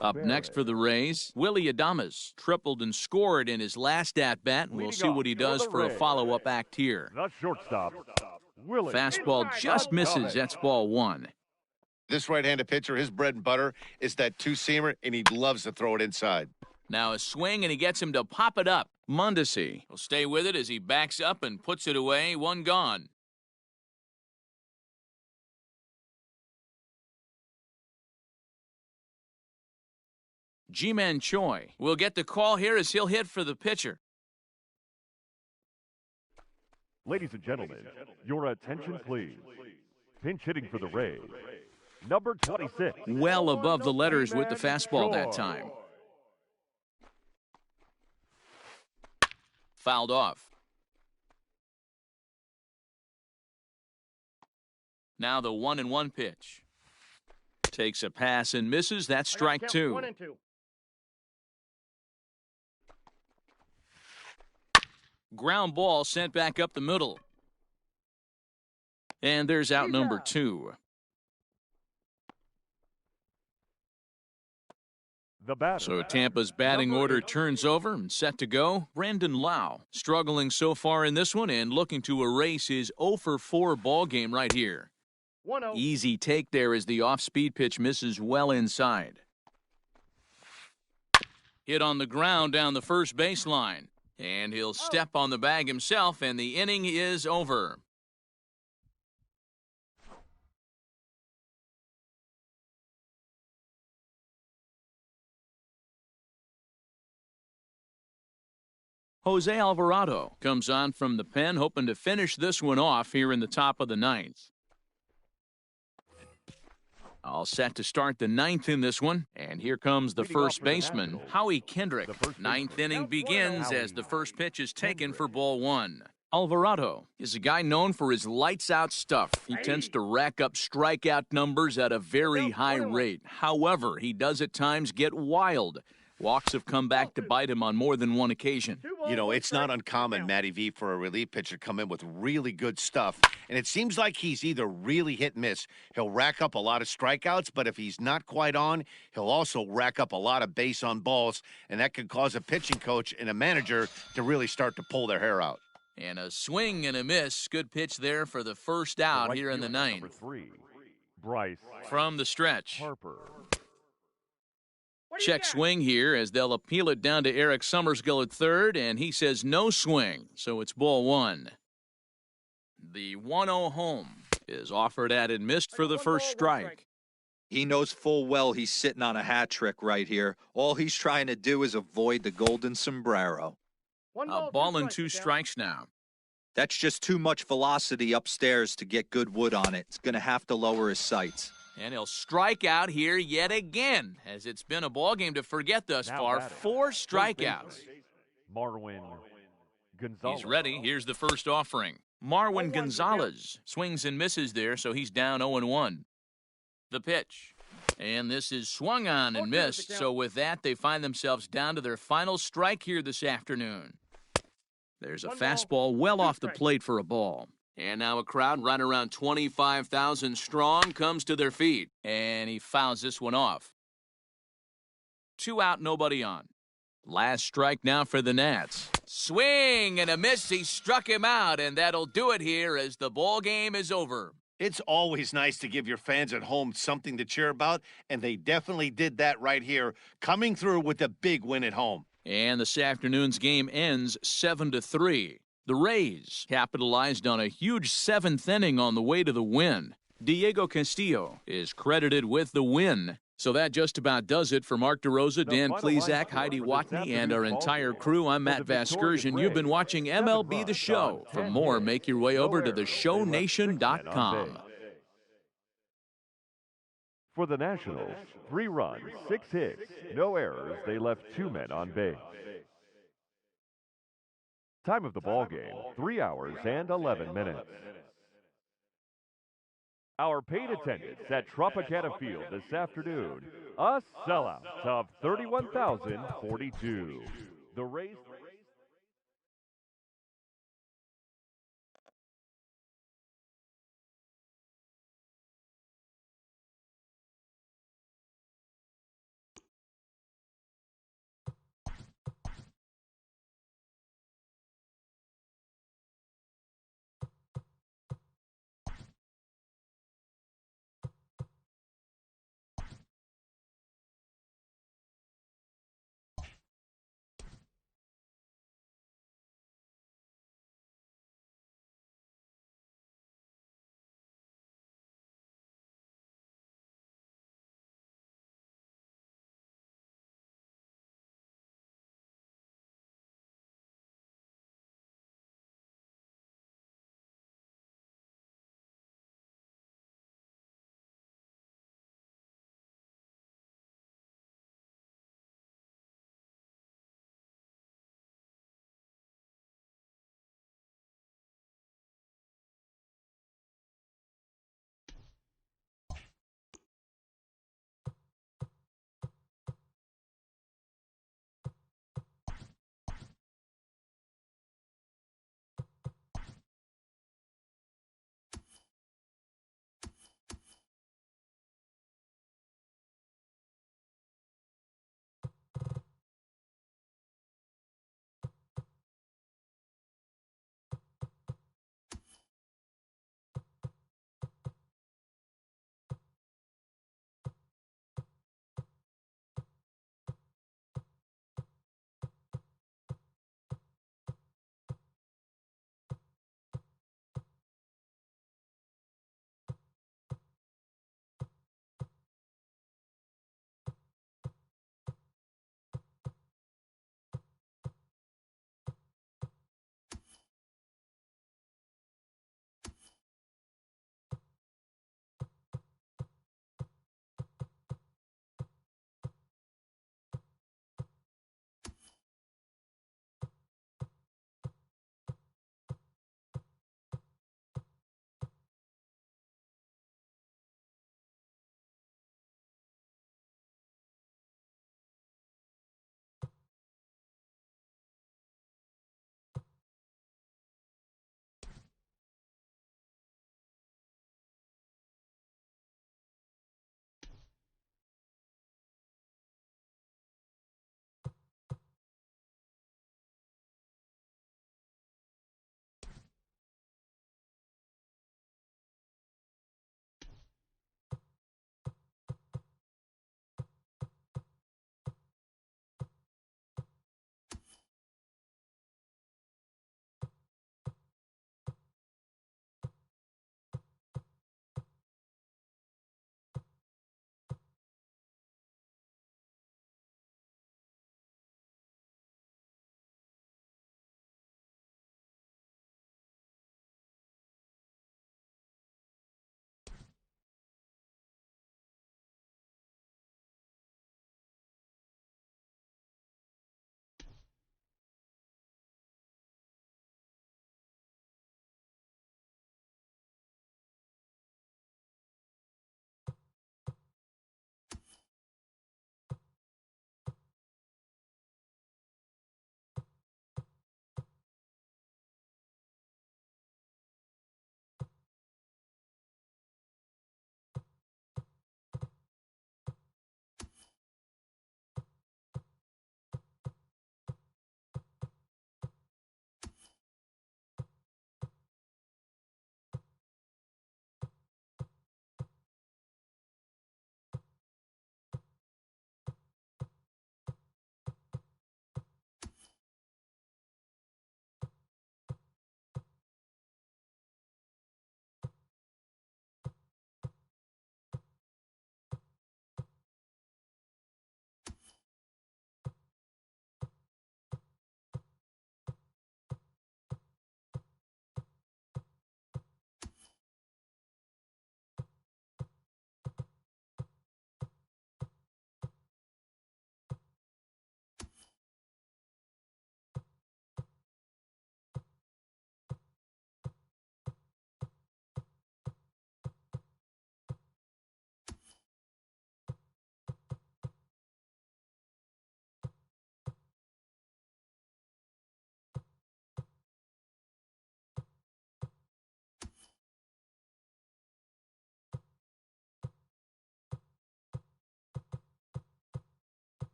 Up next for the Rays, Willie Adames tripled and scored in his last at-bat, and we'll see what he does for a follow-up act here. The shortstop, Willie. Fastball just misses. That's ball one. This right-handed pitcher, his bread and butter is that two-seamer, and he loves to throw it inside. Now a swing, and he gets him to pop it up. Mondesi will stay with it as he backs up and puts it away. One gone. Ji-Man Choi will get the call here as he'll hit for the pitcher. Ladies and gentlemen, your attention please. Pinch hitting for the Rays, number 26. Well above the letters with the fastball that time. Fouled off. Now the 1-1 pitch. Takes a pass and misses. That's strike two. 1-2. Ground ball sent back up the middle. And there's out number two. The batter. So Tampa's batting order turns over and set to go. Brandon Lau struggling so far in this one and looking to erase his 0-for-4 ball game right here. 1-0. Easy take there as the off-speed pitch misses well inside. Hit on the ground down the first baseline. And he'll step on the bag himself, and the inning is over. Jose Alvarado comes on from the pen, hoping to finish this one off here in the top of the ninth. All set to start the ninth in this one. And here comes the first baseman, Howie Kendrick. Ninth inning begins as the first pitch is taken for ball one. Alvarado is a guy known for his lights-out stuff. He tends to rack up strikeout numbers at a very high rate. However, he does at times get wild. Walks have come back to bite him on more than one occasion. You know, it's not uncommon, Matty V, for a relief pitcher to come in with really good stuff. And it seems like he's either really hit and miss. He'll rack up a lot of strikeouts, but if he's not quite on, he'll also rack up a lot of base on balls. And that could cause a pitching coach and a manager to really start to pull their hair out. And a swing and a miss. Good pitch there for the first out here in the ninth. Number 3, Bryce From the stretch. Harper. Check swing here as they'll appeal it down to Eric Summersgill at third, and he says no swing, so it's ball one. The 1-0 home is offered at and missed for the first strike. He knows full well he's sitting on a hat trick right here. All he's trying to do is avoid the golden sombrero. A ball and two strikes now. That's just too much velocity upstairs to get good wood on it. It's going to have to lower his sights. And he'll strike out here yet again, as it's been a ball game to forget thus far. 4 strikeouts. Marwin Gonzalez. He's ready. Here's the first offering. Marwin Gonzalez swings and misses there, so he's down 0-1. The pitch. And this is swung on and missed. So with that, they find themselves down to their final strike here this afternoon. There's a fastball well off the plate for a ball. And now a crowd right around 25,000 strong comes to their feet. And he fouls this one off. 2 out, nobody on. Last strike now for the Nats. Swing and a miss. He struck him out, and that'll do it here as the ball game is over. It's always nice to give your fans at home something to cheer about, and they definitely did that right here, coming through with a big win at home. And this afternoon's game ends 7-3. The Rays capitalized on a huge 7th inning on the way to the win. Diego Castillo is credited with the win. So that just about does it for Mark DeRosa, Dan Plesac, Heidi Watney, and our entire crew. I'm Matt Vasgersian. You've been watching MLB The Show. For more, make your way over to theshownation.com. For the Nationals, 3 runs, 6 hits, no errors. They left 2 men on base. Time of the ball game, 3 hours and 11 minutes. Our paid attendance at Tropicana Field this afternoon, a sellout of 31,042. The Rays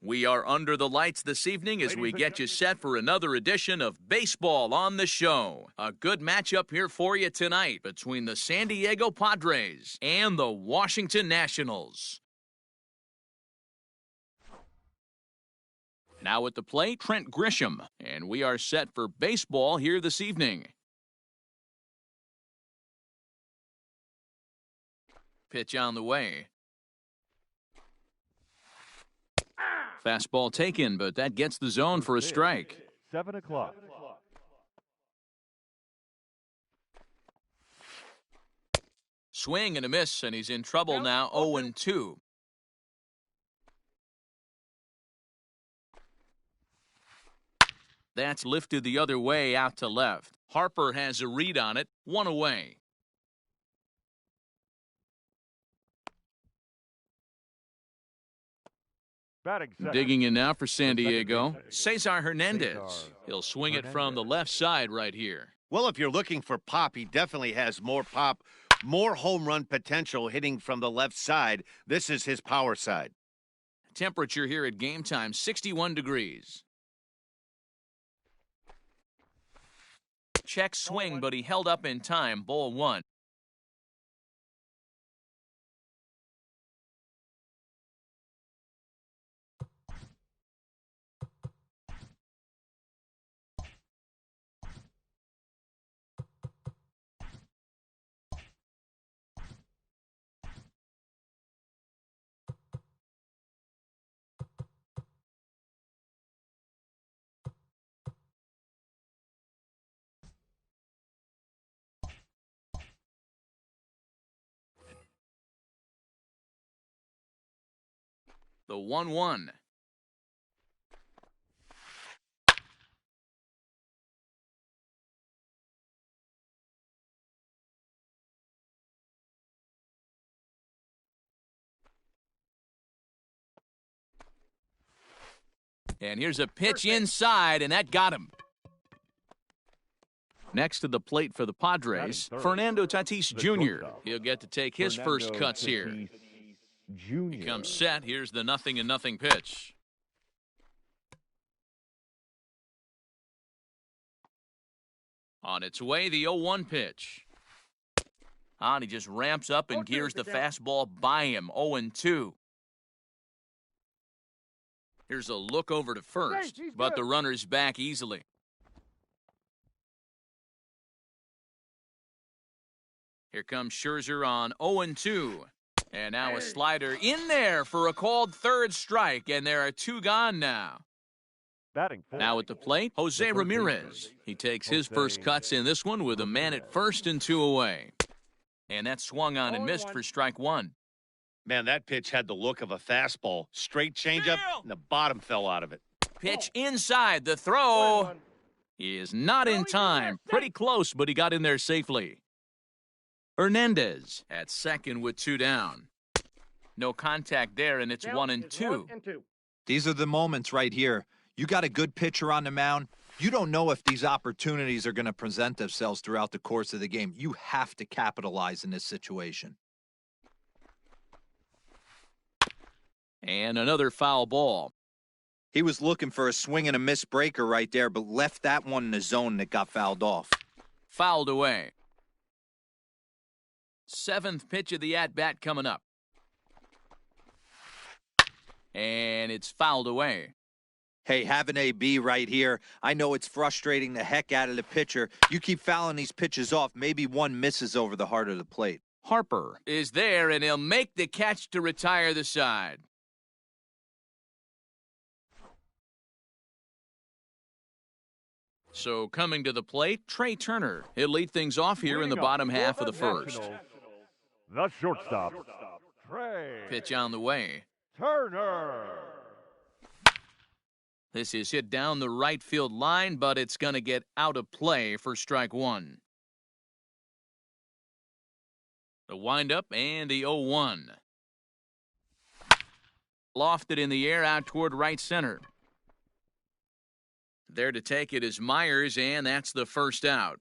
We are under the lights this evening as we get you set for another edition of Baseball on the Show. A good matchup here for you tonight between the San Diego Padres and the Washington Nationals. Now at the plate, Trent Grisham, and we are set for baseball here this evening. Pitch on the way. Fastball taken, but that gets the zone for a strike. 7 o'clock. Swing and a miss, and he's in trouble now, 0-2. That's lifted the other way out to left. Harper has a read on it, 1 away. Digging in now for San Diego, Cesar Hernandez. He'll swing it from the left side right here. Well, if you're looking for pop, he definitely has more pop, more home run potential hitting from the left side. This is his power side. Temperature here at game time, 61 degrees. Check swing, but he held up in time, ball 1. The 1-1. And here's a pitch inside, and that got him. Next to the plate for the Padres, Fernando Tatis Jr. He'll get to take his first cuts here. He comes set. Here's the 0-0 pitch. On its way, the 0-1 pitch. And he just ramps up and gears the fastball by him, 0-2. Here's a look over to first, but the runner's back easily. Here comes Scherzer on 0-2. And now a slider in there for a called third strike, and there are 2 gone now. Now at the plate, Jose Ramirez. He takes his first cuts in this one with a man at first and 2 away. And that swung on and missed for strike 1. Man, that pitch had the look of a fastball. Straight changeup, and the bottom fell out of it. Pitch inside. The throw is not in time. Pretty close, but he got in there safely. Hernandez at second with 2 down. No contact there, and it's 1-2. These are the moments right here. You got a good pitcher on the mound. You don't know if these opportunities are going to present themselves throughout the course of the game. You have to capitalize in this situation. And another foul ball. He was looking for a swing and a miss breaker right there, but left that one in the zone that got fouled off. Fouled away. 7th pitch of the at-bat coming up. And it's fouled away. Hey, have an AB right here. I know it's frustrating the heck out of the pitcher. You keep fouling these pitches off, maybe one misses over the heart of the plate. Harper is there, and he'll make the catch to retire the side. So coming to the plate, Trey Turner. He'll lead things off here in the bottom half of the first. The shortstop, Trey. Pitch on the way. Turner. This is hit down the right field line, but it's going to get out of play for strike 1. The windup and the 0-1. Lofted in the air out toward right center. There to take it is Myers, and that's the first out.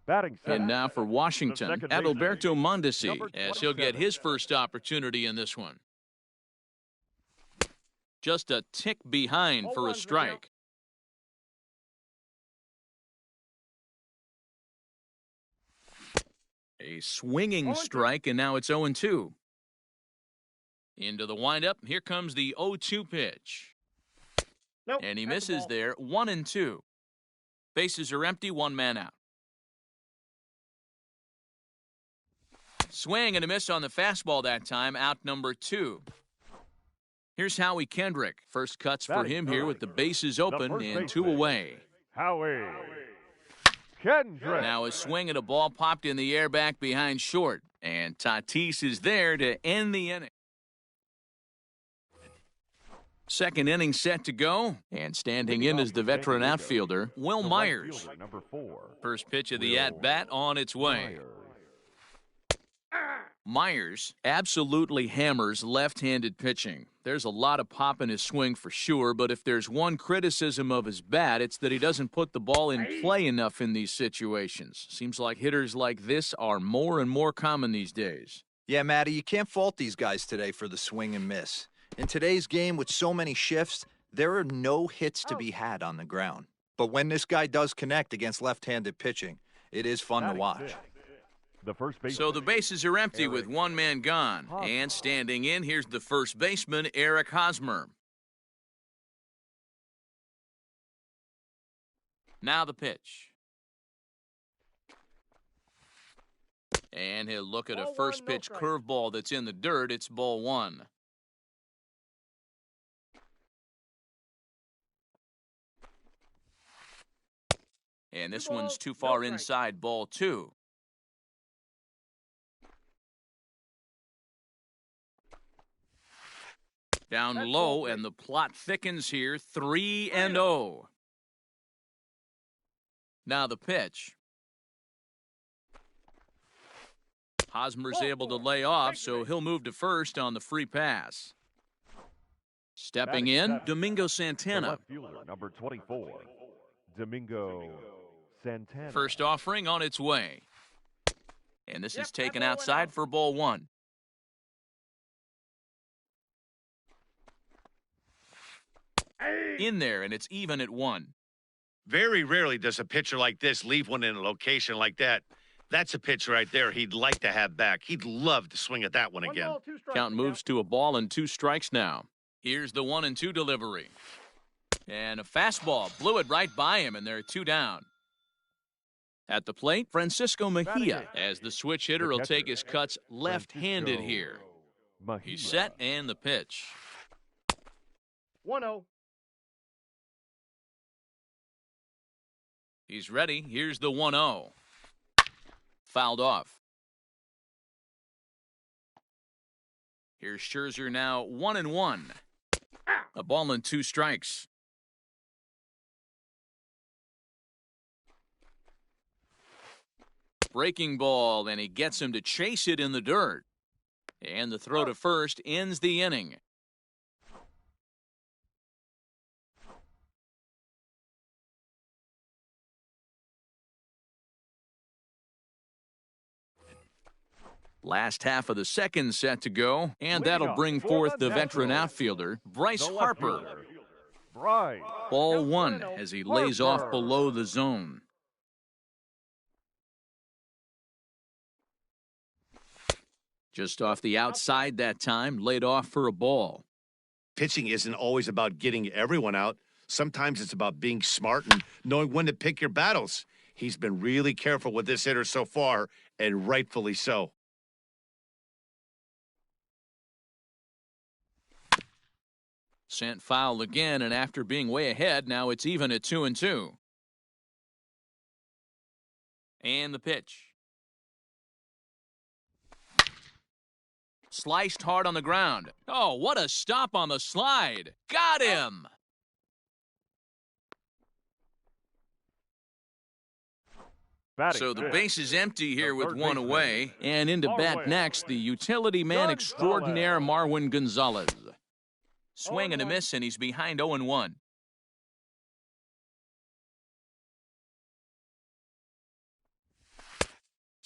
Batting center. And now for Washington, The second baseman, Adalberto Mondesi, number as he'll get 27. his first opportunity in this one. Just a tick behind for a strike. A swinging strike, and now it's 0-2. Into the windup. Here comes the 0-2 pitch. Nope, And he that's a misses ball. there, 1-2. Bases are empty, one man out. Swing and a miss on the fastball that time, out number 2. Here's Howie Kendrick. First cuts for him here with the bases open first and 2 baseman. away. Howie Kendrick. Now a swing and a ball popped in the air back behind short. And Tatis is there to end the inning. Second inning set to go. And standing in is the veteran outfielder, Will The right Myers. fielder, number 4. First pitch of the at-bat on its way. Myers absolutely hammers left-handed pitching. There's a lot of pop in his swing for sure, but if there's one criticism of his bat, it's that he doesn't put the ball in play enough in these situations. Seems like hitters like this are more and more common these days. Yeah, Matty, you can't fault these guys today for the swing and miss. In today's game with so many shifts, there are no hits to be had on the ground. But when this guy does connect against left-handed pitching, it is fun to watch. The first baseman. So the bases are empty with one man gone. And standing in, here's the first baseman, Eric Hosmer. Now the pitch. And he'll look at a Ball first one, no pitch strike. curveball that's in the dirt. It's ball 1. And this Two one's balls, too no far strike. inside, ball 2. Down That's low, ball and the plot thickens here, 3-0. Now the pitch. Hosmer's Ball able to 4. lay off, Strike so three. he'll move to first on the free pass. Stepping Batting in, seventh. Domingo The Santana. left fielder, number 24. Domingo Santana. First offering on its way. And this Yep, is taken that ball went outside out. for ball 1. In there, and it's even at 1. Very rarely does a pitcher like this leave one in a location like that. That's a pitch right there he'd like to have back. He'd love to swing at that one One again. ball, 2 strikes. Count moves to a ball and 2 strikes now. Here's the 1-2 delivery. And a fastball blew it right by him, and there are 2 down. At the plate, Francisco Mejia, as the switch hitter will take his cuts left-handed Francisco here. Mejia. He's set, and the pitch. 1-0. He's ready. Here's the 1-0. Fouled off. Here's Scherzer now 1-1. A ball and 2 strikes. Breaking ball, and he gets him to chase it in the dirt. And the throw to first ends the inning. Last half of the second set to go, and that'll bring forth the veteran outfielder, Bryce The left Harper. fielder, Bryce. Ball 1 as he lays off Harper. below the zone. Just off the outside that time, laid off for a ball. Pitching isn't always about getting everyone out. Sometimes it's about being smart and knowing when to pick your battles. He's been really careful with this hitter so far, and rightfully so. Sent foul again, and after being way ahead, now it's even at 2-2. And the pitch. Sliced hard on the ground. Oh, what a stop on the slide. Got him! Batting So the fifth. base is empty here The with third 1 baseman, away. And into bat Marwin next, the utility man Gonzalez. extraordinaire, Marwin Gonzalez. Swing and a 0-1. miss, and he's behind 0-1.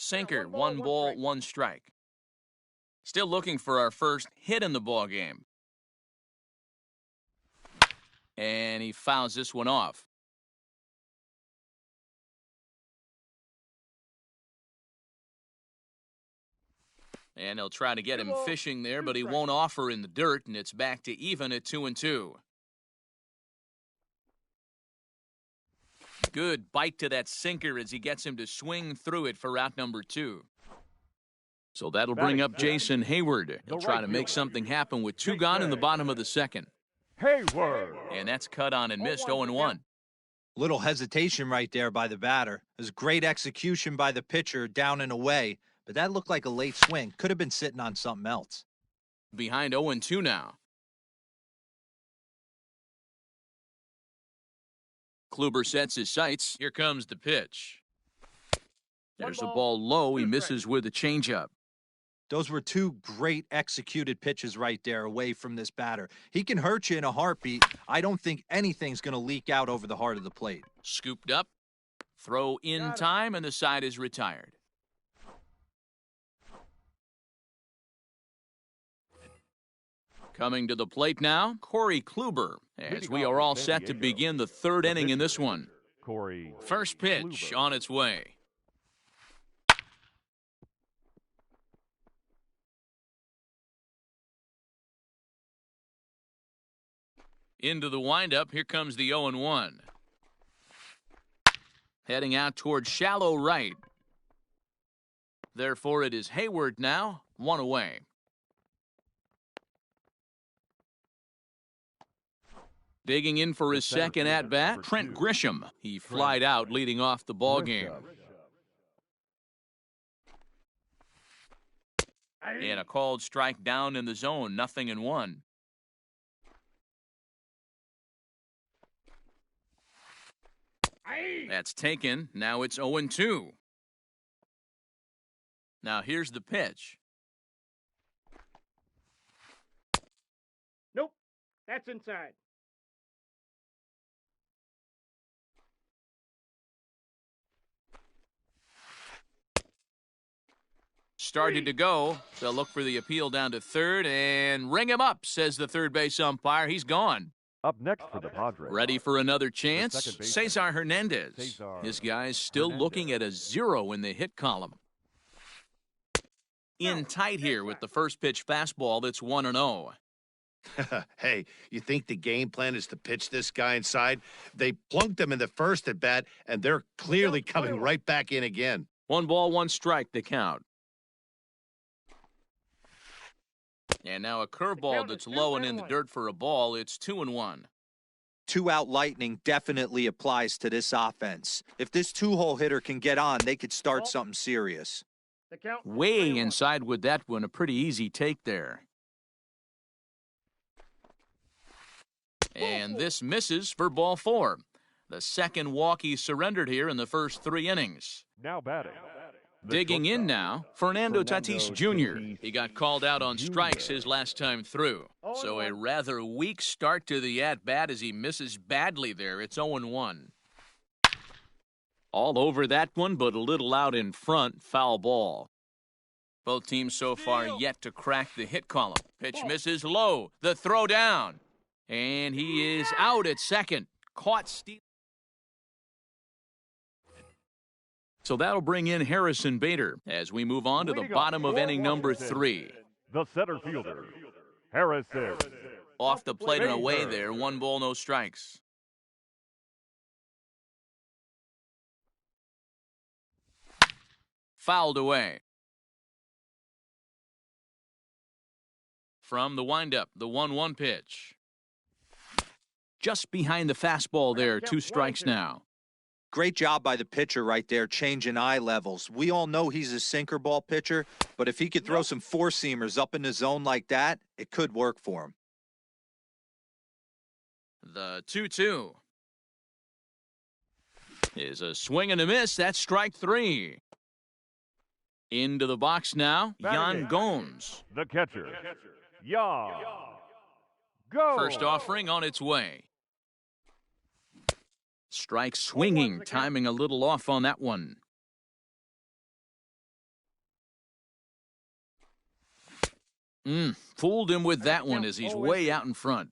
Sinker, 1 ball, 1 strike. Still looking for our first hit in the ball game. And he fouls this one off. And he'll try to get him fishing there, but he won't offer in the dirt, and it's back to even at 2-2. Good bite to that sinker as he gets him to swing through it for out number 2. So that'll bring up Jason Hayward. He'll try to make something happen with 2 gone in the bottom of the second. Hayward. And that's cut on and missed, 0-1. Little hesitation right there by the batter. It was great execution by the pitcher down and away, but that looked like a late swing. Could have been sitting on something else. Behind 0-2 now. Kluber sets his sights. Here comes the pitch. There's a ball low. He misses with a changeup. Those were 2 great executed pitches right there away from this batter. He can hurt you in a heartbeat. I don't think anything's going to leak out over the heart of the plate. Scooped up. Throw in time, and the side is retired. Coming to the plate now, Corey Kluber, as we are all set to begin the 3rd inning in this one. First pitch on its way. Into the windup, here comes the 0-1. Heading out towards shallow right. Therefore, it is Hayward now, 1 away. Digging in for his second at-bat, Trent Grisham. He flied out leading off the ball game. And a called strike down in the zone, 0-1. That's taken. Now it's 0-2. Now here's the pitch. Nope. That's inside. Started to go. They'll look for the appeal down to third and ring him up, says the third base umpire. He's gone. Up next for the Padres. Ready for another chance? Cesar Hernandez. His guy's still looking at a 0 in the hit column. In tight here with the first pitch fastball that's 1-0. Hey, you think the game plan is to pitch this guy inside? They plunked him in the first at bat, and they're clearly coming right back in again. 1 ball, 1 strike, the count. And now a curveball that's low and in the dirt for a ball. It's 2-1. 2-out lightning definitely applies to this offense. If this 2-hole hitter can get on, they could start something serious. Way inside with that one. A pretty easy take there. And this misses for ball 4. The second walk he surrendered here in the first 3 innings. Now batting. Digging in now, Fernando Tatis Jr. He got called out on strikes his last time through. So a rather weak start to the at-bat as he misses badly there. It's 0-1. All over that one, but a little out in front. Foul ball. Both teams so far yet to crack the hit column. Pitch misses low. The throw down. And he is out at second. Caught stealing. So that'll bring in Harrison Bader as we move on to the bottom of inning number 3. The center fielder, Harrison. Off the plate and away there. 1 ball, no strikes. Fouled away. From the windup, the 1-1 pitch. Just behind the fastball there. 2 strikes now. Great job by the pitcher right there, changing eye levels. We all know he's a sinker ball pitcher, but if he could throw some four-seamers up in the zone like that, it could work for him. The 2-2 is a swing and a miss. That's strike 3. Into the box now, Yan Gomes. The catcher, Yan Gomes. First offering on its way. Strike swinging, timing a little off on that one. Fooled him with that one as he's way out in front.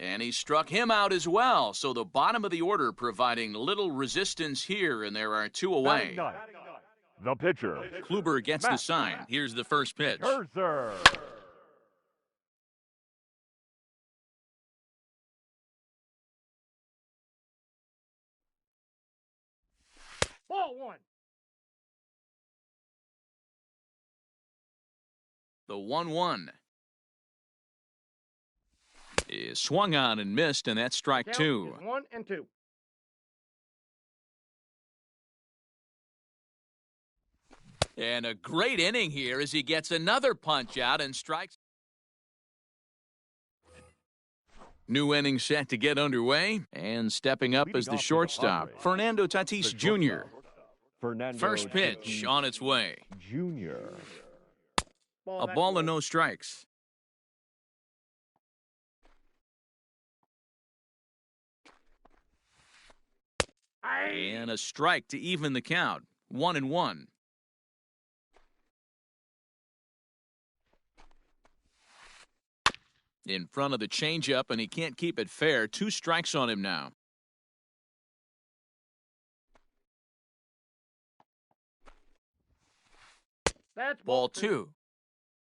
And he struck him out as well, so the bottom of the order providing little resistance here, and there are two away. The pitcher. Kluber gets the sign. Here's the first pitch. Scherzer. Ball one. The 1-1 is swung on and missed, and that's strike Count two. is 1 and 2. And a great inning here as he gets another punch out and strikes. New inning set to get underway, and stepping up as the shortstop, Fernando Tatis Jr. First pitch on its way. Junior. A ball and no strikes. And a strike to even the count. 1-1. In front of the changeup, and he can't keep it fair. 2 strikes on him now. That's Ball 2.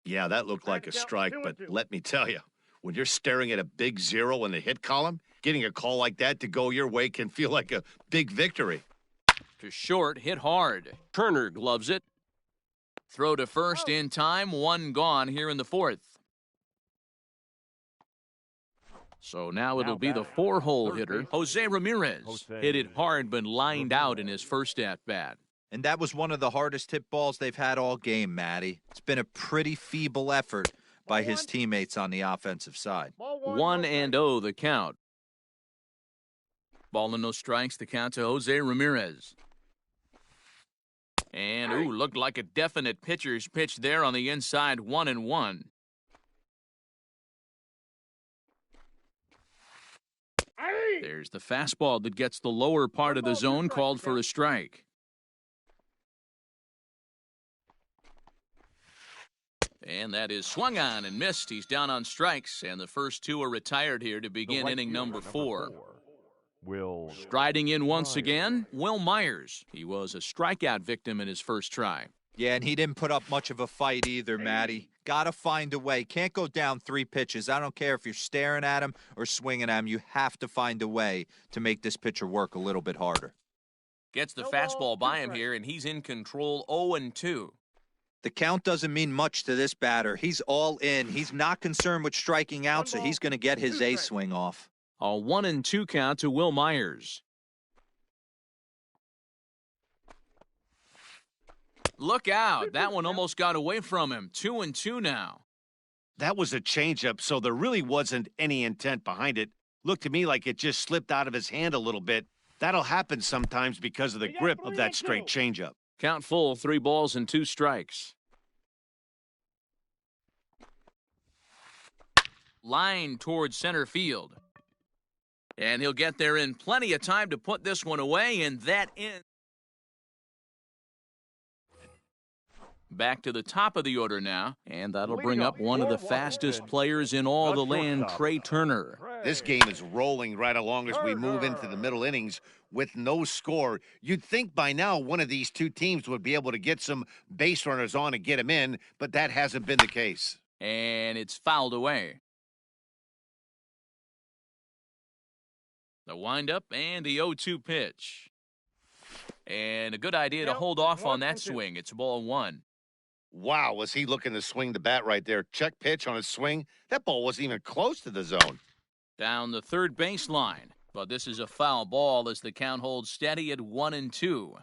Yeah, that looked like a strike, but let me tell you, when you're staring at a big 0 in the hit column, getting a call like that to go your way can feel like a big victory. To short, hit hard. Turner gloves it. Throw to first in time, 1 gone here in the 4th. So now it'll be the 4-hole hitter, Jose Ramirez. Hit it hard, but lined out in his first at-bat. And that was one of the hardest hit balls they've had all game, Matty. It's been a pretty feeble effort by his teammates on the offensive side. 1-0 the count. Ball and no strikes, the count to Jose Ramirez. And, looked like a definite pitcher's pitch there on the inside, 1-1. There's the fastball that gets the lower part of the zone, called for a strike. And that is swung on and missed. He's down on strikes, and the first 2 are retired here to begin inning number 4. Striding in once again, Will Myers. He was a strikeout victim in his first try. Yeah, and he didn't put up much of a fight either, Matty. Got to find a way. Can't go down 3 pitches. I don't care if you're staring at him or swinging at him. You have to find a way to make this pitcher work a little bit harder. Gets the fastball by him here, and he's in control, 0-2. The count doesn't mean much to this batter. He's all in. He's not concerned with striking out, so he's going to get his A swing off. A 1-2 count to Will Myers. Look out. That one almost got away from him. 2-2 now. That was a changeup, so there really wasn't any intent behind it. Looked to me like it just slipped out of his hand a little bit. That'll happen sometimes because of the grip of that straight changeup. Count full, 3 balls and 2 strikes. Line towards center field. And he'll get there in plenty of time to put this one away, and that ends. Back to the top of the order now, and that'll bring up one of the fastest players in all the land, Trey Turner. This game is rolling right along as we move into the middle innings with no score. You'd think by now one of these 2 teams would be able to get some base runners on and get them in, but that hasn't been the case. And it's fouled away. The windup and the 0-2 pitch. And a good idea to hold off on that swing. It's ball 1. Wow, was he looking to swing the bat right there? Check pitch on his swing. That ball wasn't even close to the zone. Down the third baseline. But this is a foul ball as the count holds steady at 1-2.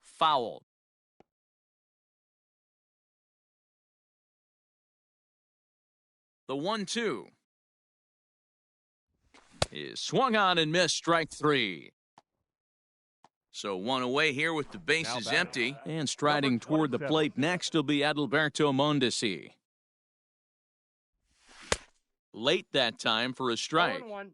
Foul. The 1-2 is swung on and missed, strike 3. So 1 away here with the bases empty. And striding toward the plate next will be Adalberto Mondesi. Late that time for a strike. 0-1.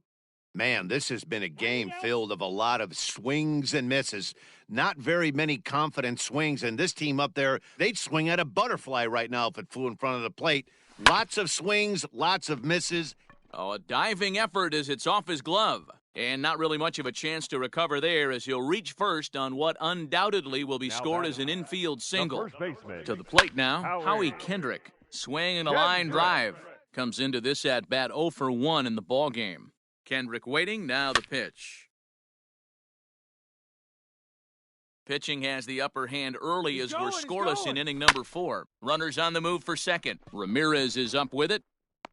Man, this has been a game filled of a lot of swings and misses. Not very many confident swings, and this team up there, they'd swing at a butterfly right now if it flew in front of the plate. Lots of swings, lots of misses. Oh, a diving effort as it's off his glove. And not really much of a chance to recover there as he'll reach first on what undoubtedly will be scored as an infield single. To the plate now, Howie Kendrick. Swinging a line drive. Comes into this at-bat 0 for 1 in the ballgame. Kendrick waiting, now the pitch. Pitching has the upper hand early as we're scoreless in inning number 4. Runners on the move for second. Ramirez is up with it.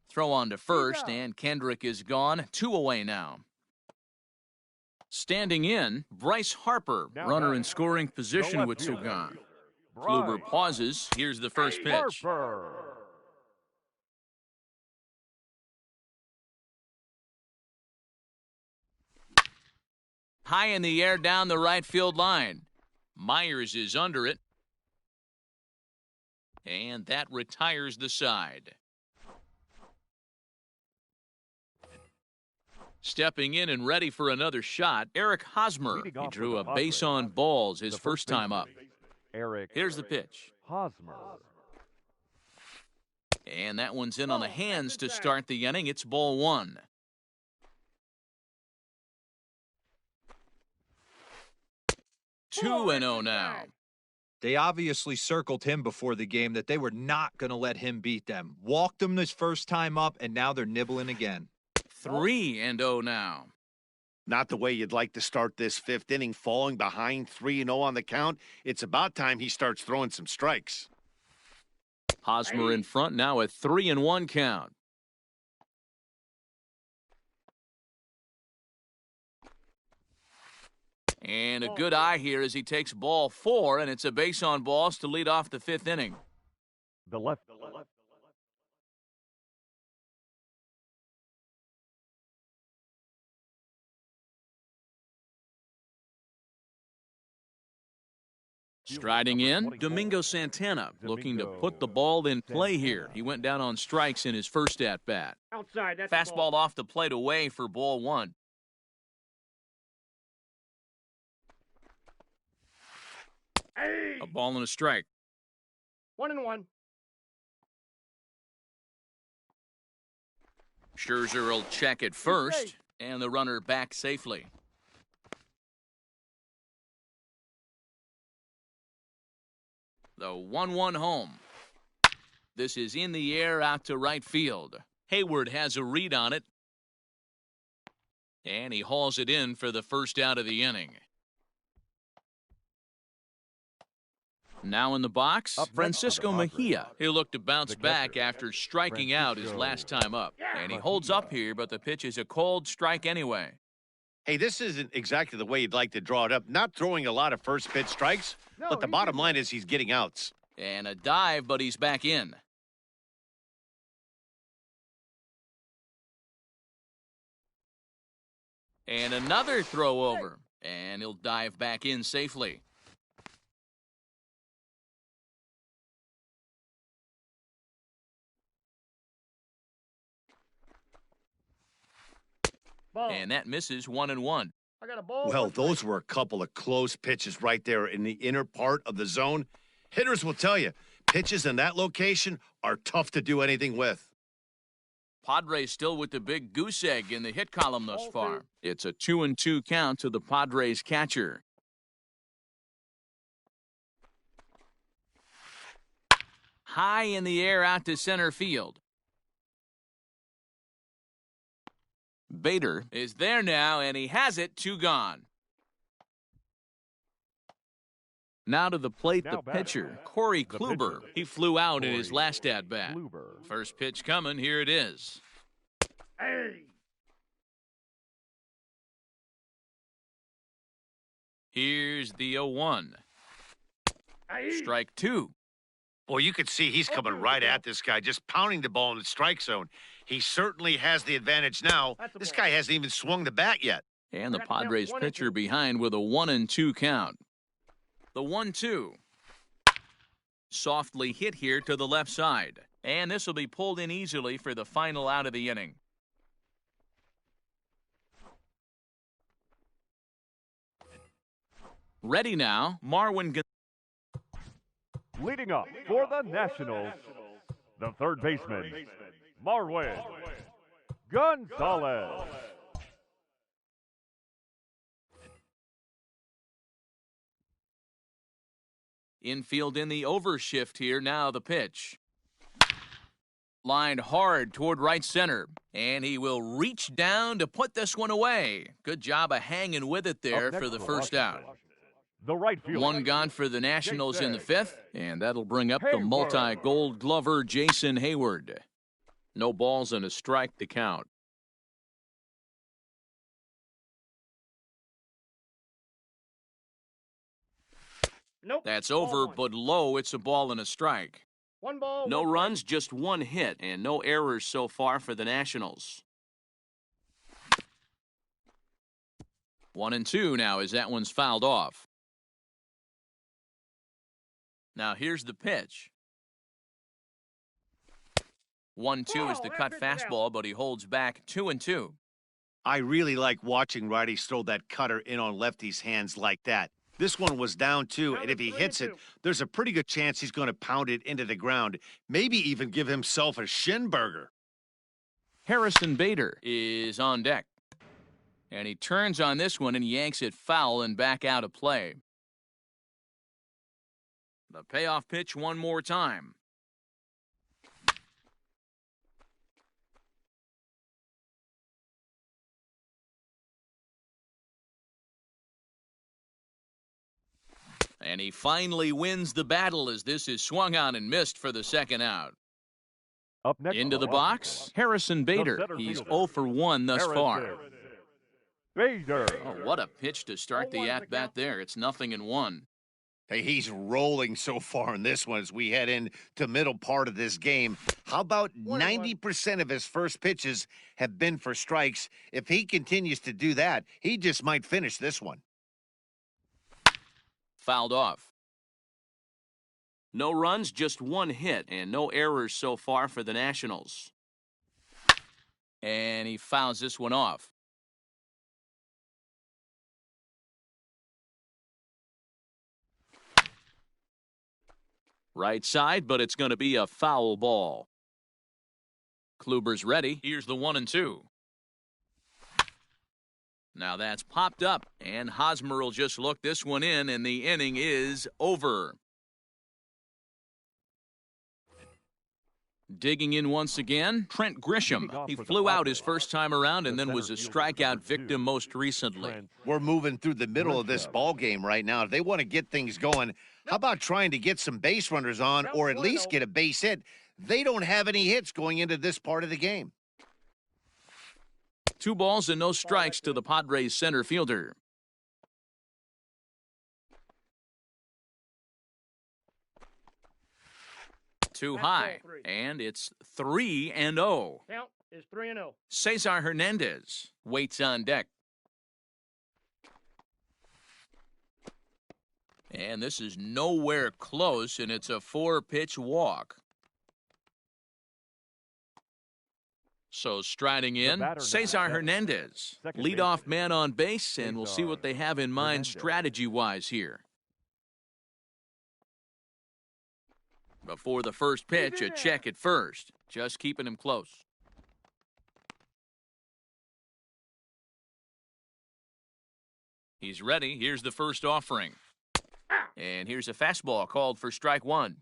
Throw on to first, and Kendrick is gone. 2 away now. Standing in, Bryce Harper, runner in scoring position with 2 gone. Kluber pauses. Here's the first pitch. High in the air down the right field line. Myers is under it. And that retires the side. Stepping in and ready for another shot, Eric Hosmer. He drew a base on balls his first time up. Here's the pitch. Hosmer. And that one's in on the hands to start the inning. It's ball 1. Two and 0 now. They obviously circled him before the game that they were not going to let him beat them. Walked him this first time up, and now they're nibbling again. 3 and 0 now. Not the way you'd like to start this 5th inning, falling behind 3-0 on the count. It's about time he starts throwing some strikes. Hosmer in front now, a 3-1 count. And a good eye here as he takes ball 4, and it's a base on balls to lead off the 5th inning. The left. Striding in, Domingo Santana, looking to put the ball in play here. He went down on strikes in his first at-bat. Outside, that's Fastball off the plate away for ball 1. A ball and a strike. 1-1. Scherzer will check it first, and the runner back safely. The 1-1 home. This is in the air out to right field. Hayward has a read on it. And he hauls it in for the first out of the inning. Now in the box, Francisco Mejia. He'll look to bounce back after striking out his last time up. And he holds up here, but the pitch is a cold strike anyway. Hey, this isn't exactly the way you'd like to draw it up. Not throwing a lot of first pitch strikes, but the bottom line is he's getting outs. And a dive, but he's back in. And another throw over. And he'll dive back in safely. Ball. And that misses 1-1. I got a ball. Well, those were a couple of close pitches right there in the inner part of the zone. Hitters will tell you, pitches in that location are tough to do anything with. Padres still with the big goose egg in the hit column thus far. It's a 2-2 count to the Padres catcher. High in the air out to center field. Bader is there now, and he has it, 2 gone. Now to the plate, the pitcher, Corey Kluber. He flew out in his last at-bat. First pitch coming, here it is. Hey. Here's the 0-1. Strike 2. Boy, you could see he's coming right at this guy, just pounding the ball in the strike zone. He certainly has the advantage now. This guy hasn't even swung the bat yet. And the Padres pitcher behind with a 1-2 count. The 1-2. Softly hit here to the left side. And this will be pulled in easily for the final out of the inning. Ready now, Marwin. Leading up for the Nationals, the third baseman, Marwin Gonzalez. Infield in the overshift here. Now the pitch. Lined hard toward right center. And he will reach down to put this one away. Good job of hanging with it there for the first out. The right fielder. One gone for the Nationals in the fifth, and that'll bring up the multi-gold glover Jason Hayward. No balls and a strike to count. Nope. That's Ball over, one. but low. It's a ball and a strike. One ball. No one runs, just one hit, and no errors so far for the Nationals. 1-2 now as that one's fouled off. Now here's the pitch. 1-2 is the cut fastball, but he holds back 2-2. I really like watching righties throw that cutter in on lefties' hands like that. This one was down 2, and if he hits it, there's a pretty good chance he's going to pound it into the ground, maybe even give himself a shin burger. Harrison Bader is on deck. And he turns on this one and yanks it foul and back out of play. The payoff pitch one more time. And he finally wins the battle as this is swung on and missed for the second out. Up next Into the box, Harrison Bader. He's 0 for 1 thus far. Bader. Oh, what a pitch to start the at-bat there. It's 0-1. Hey, he's rolling so far in this one as we head into middle part of this game. How about 90% of his first pitches have been for strikes? If he continues to do that, he just might finish this one. Fouled off. No runs, just one hit, and no errors so far for the Nationals. And he fouls this one off. Right side, but it's going to be a foul ball. Kluber's ready. Here's the 1-2. Now that's popped up, and Hosmer will just look this one in, and the inning is over. Digging in once again, Trent Grisham. He flew out his first time around and then was a strikeout victim most recently. We're moving through the middle of this ball game right now. If they want to get things going, how about trying to get some base runners on or at least get a base hit? They don't have any hits going into this part of the game. 2 balls and no strikes to the Padres center fielder. Too high, and it's 3-0. Count is 3-0. Cesar Hernandez waits on deck. And this is nowhere close, and it's a 4-pitch walk. So striding in, Cesar Hernandez, leadoff man on base, and we'll see what they have in mind strategy-wise here. Before the first pitch, a check at first, just keeping him close. He's ready. Here's the first offering. And here's a fastball called for strike 1.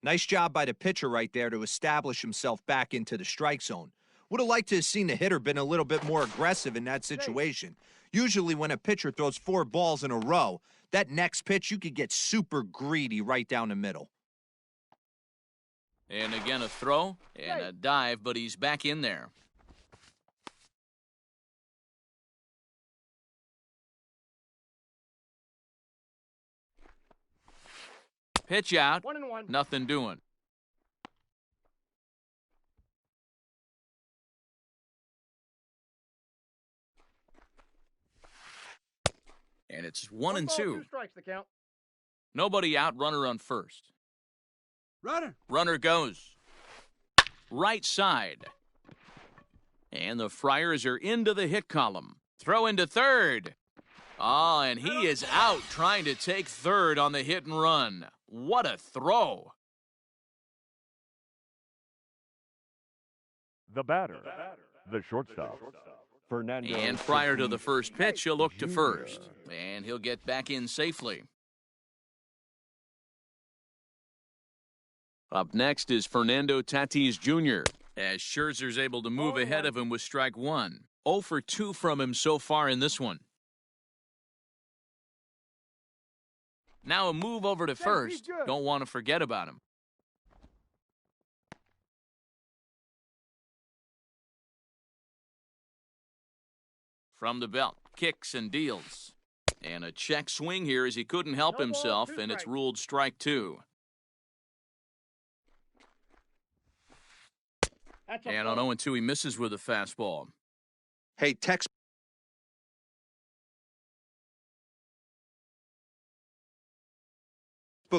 Nice job by the pitcher right there to establish himself back into the strike zone. Would have liked to have seen the hitter been a little bit more aggressive in that situation. Usually when a pitcher throws 4 balls in a row, that next pitch you could get super greedy right down the middle. And again a throw and a dive, but he's back in there. Pitch out, 1-1. nothing doing. And it's 1-2. 2 strikes the count. Nobody out, runner on first. Runner. Runner goes. right side. And the Friars are into the hit column. Throw into third. Oh, and he is out trying to take third on the hit and run. What a throw. The batter, the shortstop, Fernando. And prior to the first pitch, he'll look to first. And he'll get back in safely. Up next is Fernando Tatis Jr. as Scherzer's able to move ahead of him with strike one. 0 for 2 from him so far in this one. Now a move over to first. Don't want to forget about him. From the belt, kicks and deals. And a check swing here as he couldn't help himself, and it's ruled strike two. And on 0-2, he misses with a fastball. Hey, textbook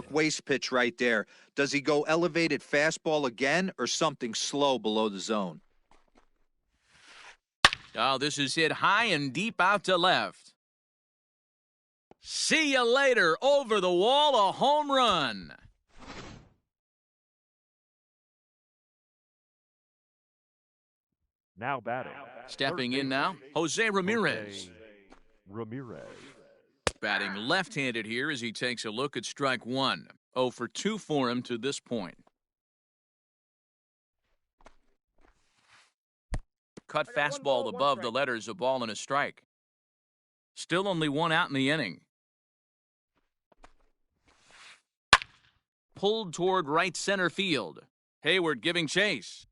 waste pitch right there. Does he go elevated fastball again or something slow below the zone? Oh, this is hit high and deep out to left. See you later. Over the wall, a home run. Now batting. Stepping in now, Jose Ramirez. Ramirez. Batting left-handed here as he takes a look at strike one. 0 for 2 for him to this point. Cut fastball above the letters, a ball and a strike. Still only one out in the inning. Pulled toward right center field. Hayward giving chase.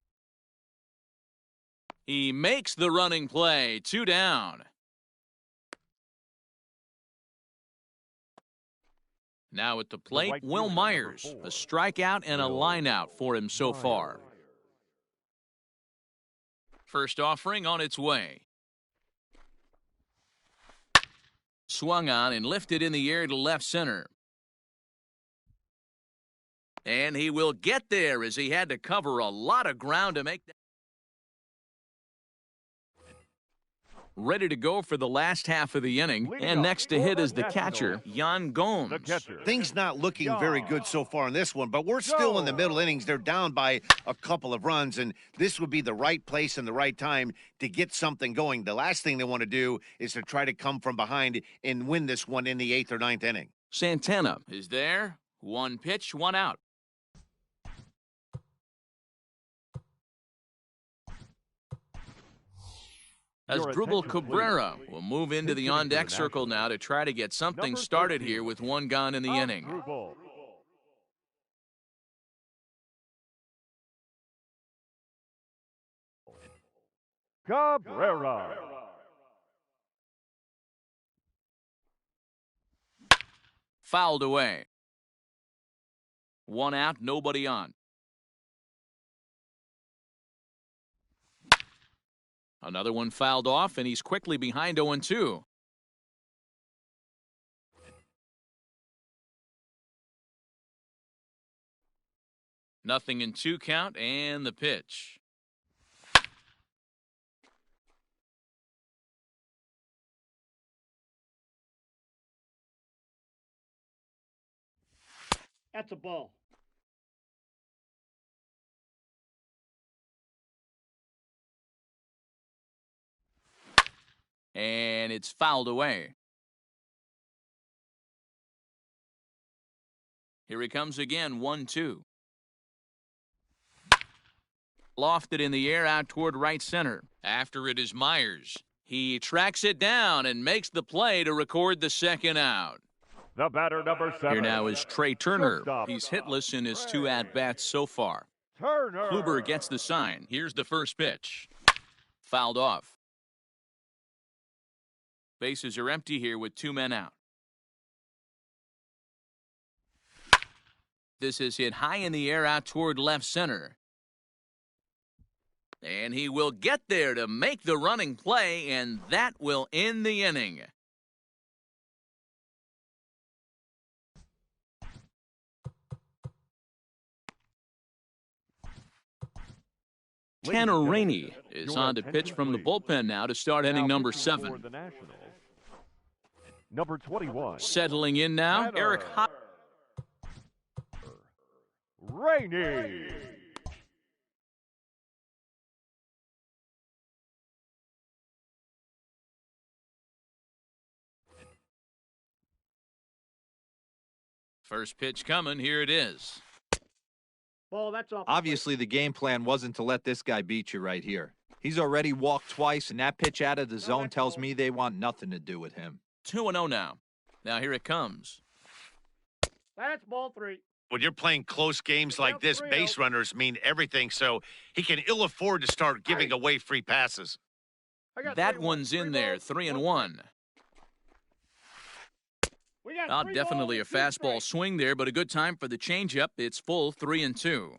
He makes the running play. 2 down. Now at the plate, Will Myers. A strikeout and a lineout for him so far. First offering on its way. Swung on and lifted in the air to left center. And he will get there as he had to cover a lot of ground to make that. Ready to go for the last half of the inning. And next to hit is the catcher, Yan Gomes. Things not looking very good so far in this one, but we're still in the middle innings. They're down by a couple of runs, and this would be the right place and the right time to get something going. The last thing they want to do is to try to come from behind and win this one in the 8th or 9th inning. Santana is there. 1 pitch, 1 out. As Drupal Cabrera will move into the on-deck circle now to try to get something started here with 1 gone in the inning. Cabrera. Fouled away. 1 out, nobody on. Another one fouled off, and he's quickly behind 0-2. Nothing in 2 count, and the pitch. That's a ball. And it's fouled away. Here he comes again, 1-2. Lofted in the air out toward right center. After it is Myers. He tracks it down and makes the play to record the second out. The batter, number 7. Here now is Trey Turner. He's hitless in his 2 at-bats so far. Kluber gets the sign. Here's the first pitch. Fouled off. Bases are empty here with 2 men out. This is hit high in the air out toward left center. And he will get there to make the running play, and that will end the inning. Tanner Rainey is on to pitch from the bullpen now to start inning number 7. Number 21. Settling in now, Eric Rainey. First pitch coming, here it is. Ball, that's off. Obviously, the game plan wasn't to let this guy beat you right here. He's already walked twice, and that pitch out of the zone tells me they want nothing to do with him. 2-0 now. Now here it comes. That's ball 3. When you're playing close games like this, base runners mean everything, so he can ill afford to start giving away free passes. That one's in there, 3-1. Definitely a fastball swing there, but a good time for the changeup. It's full 3-2. You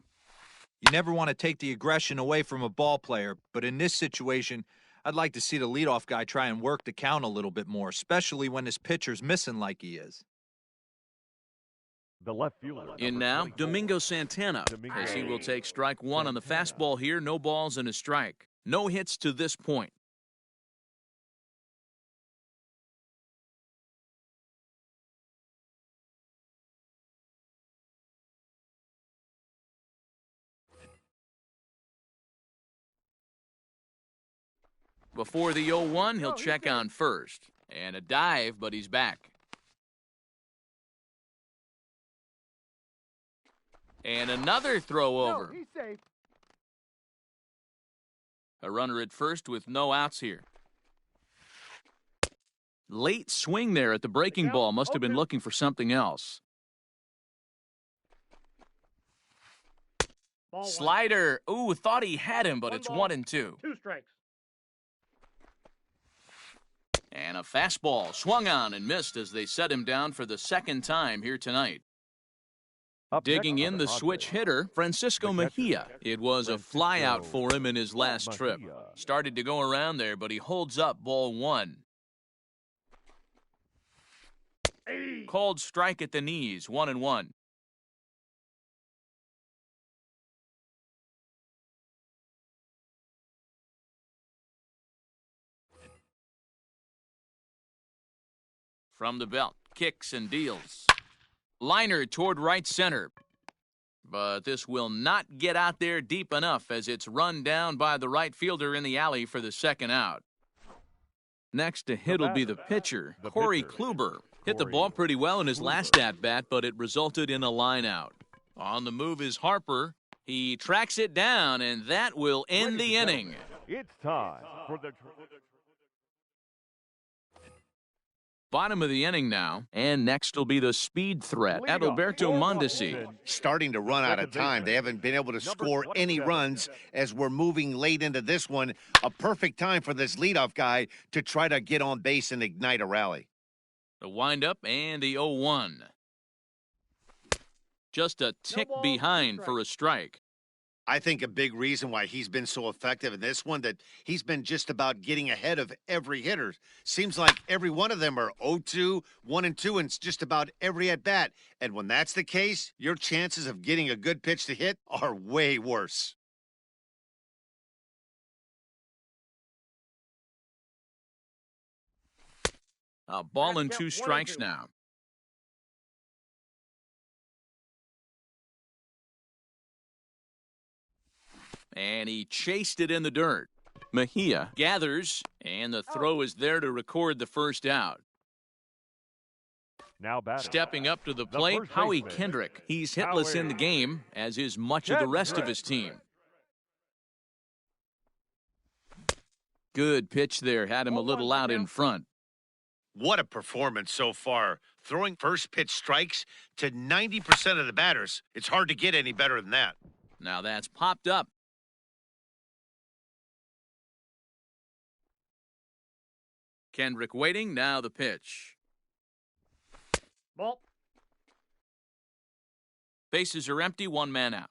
never want to take the aggression away from a ball player, but in this situation, I'd like to see the leadoff guy try and work the count a little bit more, especially when his pitcher's missing like he is. The left fielder. In now, Domingo Santana, as he will take strike 1 on the fastball here. No balls and a strike. No hits to this point. Before the 0-1, he'll check on first. And a dive, but he's back. And another throw over. He's safe. A runner at first with no outs here. Late swing there at the breaking ball. Must have been looking for something else. Slider. Ooh, thought he had him, but it's 1-2. 2 strikes. And a fastball swung on and missed as they set him down for the second time here tonight. Digging in the switch hitter, Francisco Mejia. It was a flyout for him in his last trip. Started to go around there, but he holds up ball 1. Called strike at the knees, 1-1. From the belt, kicks and deals. Liner toward right center. But this will not get out there deep enough as it's run down by the right fielder in the alley for the second out. Next to hit will be the pitcher, Corey Kluber. Hit the ball pretty well in his last at-bat, but it resulted in a line out. On the move is Harper. He tracks it down, and that will end the inning. It's time for the... Bottom of the inning now, and next will be the speed threat, Adalberto Mondesi. Starting to run out of time. They haven't been able to score any runs as we're moving late into this one. A perfect time for this leadoff guy to try to get on base and ignite a rally. The windup and the 0-1. Just a tick behind for a strike. I think a big reason why he's been so effective in this one, that he's been just about getting ahead of every hitter. Seems like every one of them are 0-2, 1-2, and it's just about every at-bat. And when that's the case, your chances of getting a good pitch to hit are way worse. A ball and 2 strikes now. And he chased it in the dirt. Mejia gathers, and the throw is there to record the first out. Now batting. Stepping up to the plate, Howie Kendrick. He's hitless in the game, as is much of the rest of his team. Good pitch there, had him a little out in front. What a performance so far. Throwing first pitch strikes to 90% of the batters. It's hard to get any better than that. Now that's popped up. Kendrick waiting, now the pitch. Ball. Bases are empty, 1 man out.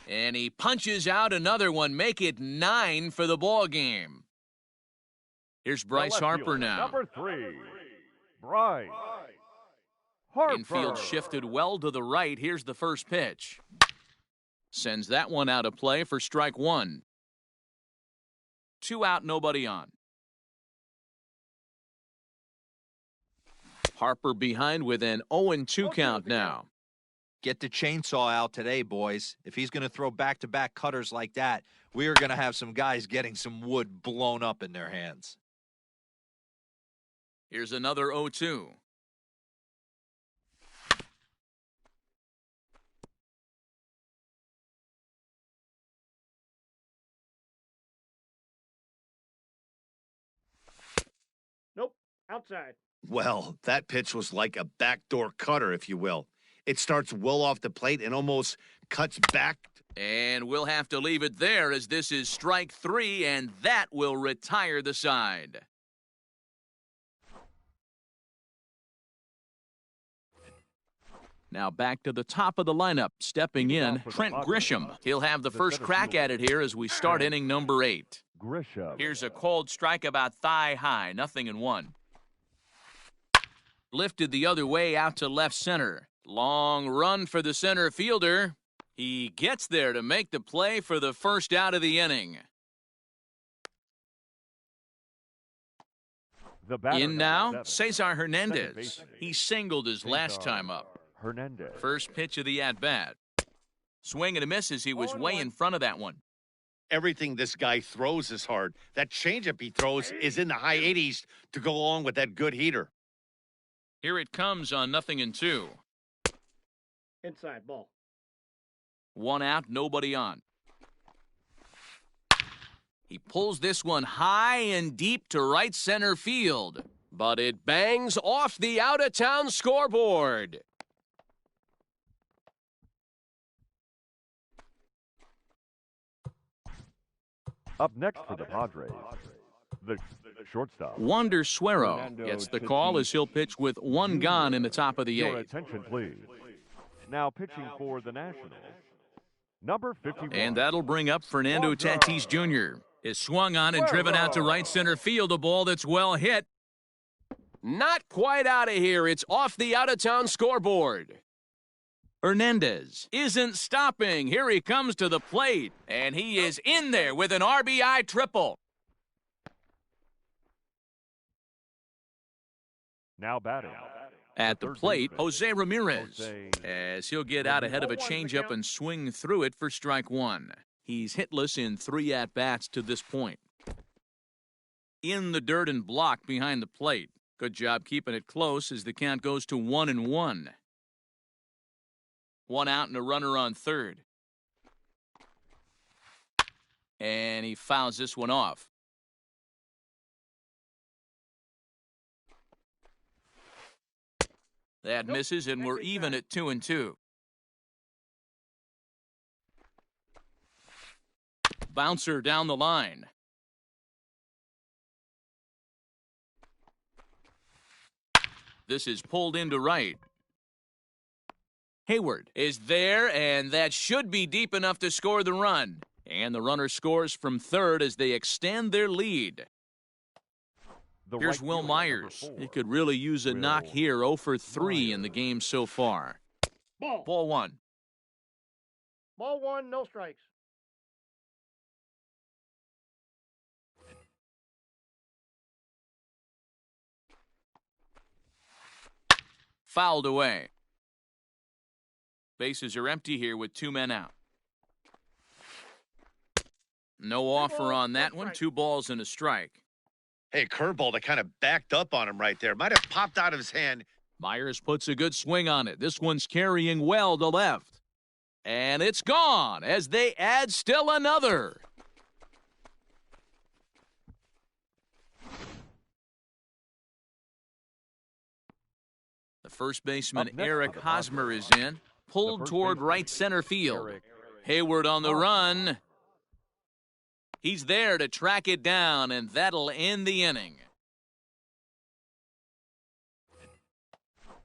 And he punches out another one, make it 9 for the ball game. Here's Bryce Harper now. Number 3, Bryce Infield shifted well to the right. Here's the first pitch. Sends that one out of play for strike one. 2 out, nobody on. Harper behind with an 0-2 count now. Get the chainsaw out today, boys. If he's going to throw back-to-back cutters like that, we are going to have some guys getting some wood blown up in their hands. Here's another 0-2. Nope. Outside. Well, that pitch was like a backdoor cutter, if you will. It starts well off the plate and almost cuts back. And we'll have to leave it there as this is strike three, and that will retire the side. Now back to the top of the lineup. Stepping in, Trent Grisham. He'll have the first crack at it here as we start inning number 8. Grisham. Here's a cold strike about thigh high, 0-1. Lifted the other way out to left center. Long run for the center fielder. He gets there to make the play for the first out of the inning. In now, Cesar Hernandez. He singled his last time up. Hernandez. First pitch of the at-bat. Swing and a miss as he was way in front of that one. Everything this guy throws is hard. That changeup he throws is in the high 80s to go along with that good heater. Here it comes on 0-2. Inside ball. 1 out, nobody on. He pulls this one high and deep to right center field. But it bangs off the out-of-town scoreboard. Up next for the Padres, the shortstop. Wander Suero gets the call as he'll pitch with 1 gone in the top of the Your 8th. attention, please. Now pitching for the Nationals, number 51. And that'll bring up Fernando Tatis Jr. Is swung on and driven out to right center field, a ball that's well hit. Not quite out of here. It's off the out-of-town scoreboard. Hernandez isn't stopping. Here he comes to the plate, and he is in there with an RBI triple. Now batting. At the plate, Jose Ramirez, as he'll get out ahead of a changeup and swing through it for strike 1. He's hitless in 3 at-bats to this point. In the dirt and block behind the plate. Good job keeping it close as the count goes to 1-1. 1 out and a runner on third. And he fouls this one off. That misses, and we're even at 2-2. Bouncer down the line. This is pulled into right. Hayward is there, and that should be deep enough to score the run. And the runner scores from third as they extend their lead. Here's Will Myers. He could really use a knock here. 0 for 3 in the game so far. Ball 1. Ball 1, no strikes. Fouled away. Bases are empty here with 2 men out. No offer on that one. 2 balls and a strike. Hey, curveball that kind of backed up on him right there. Might have popped out of his hand. Myers puts a good swing on it. This one's carrying well to left. And it's gone as they add still another. The first baseman, Eric Hosmer, is in. Pulled toward right center field. Hayward on the run. He's there to track it down, and that'll end the inning.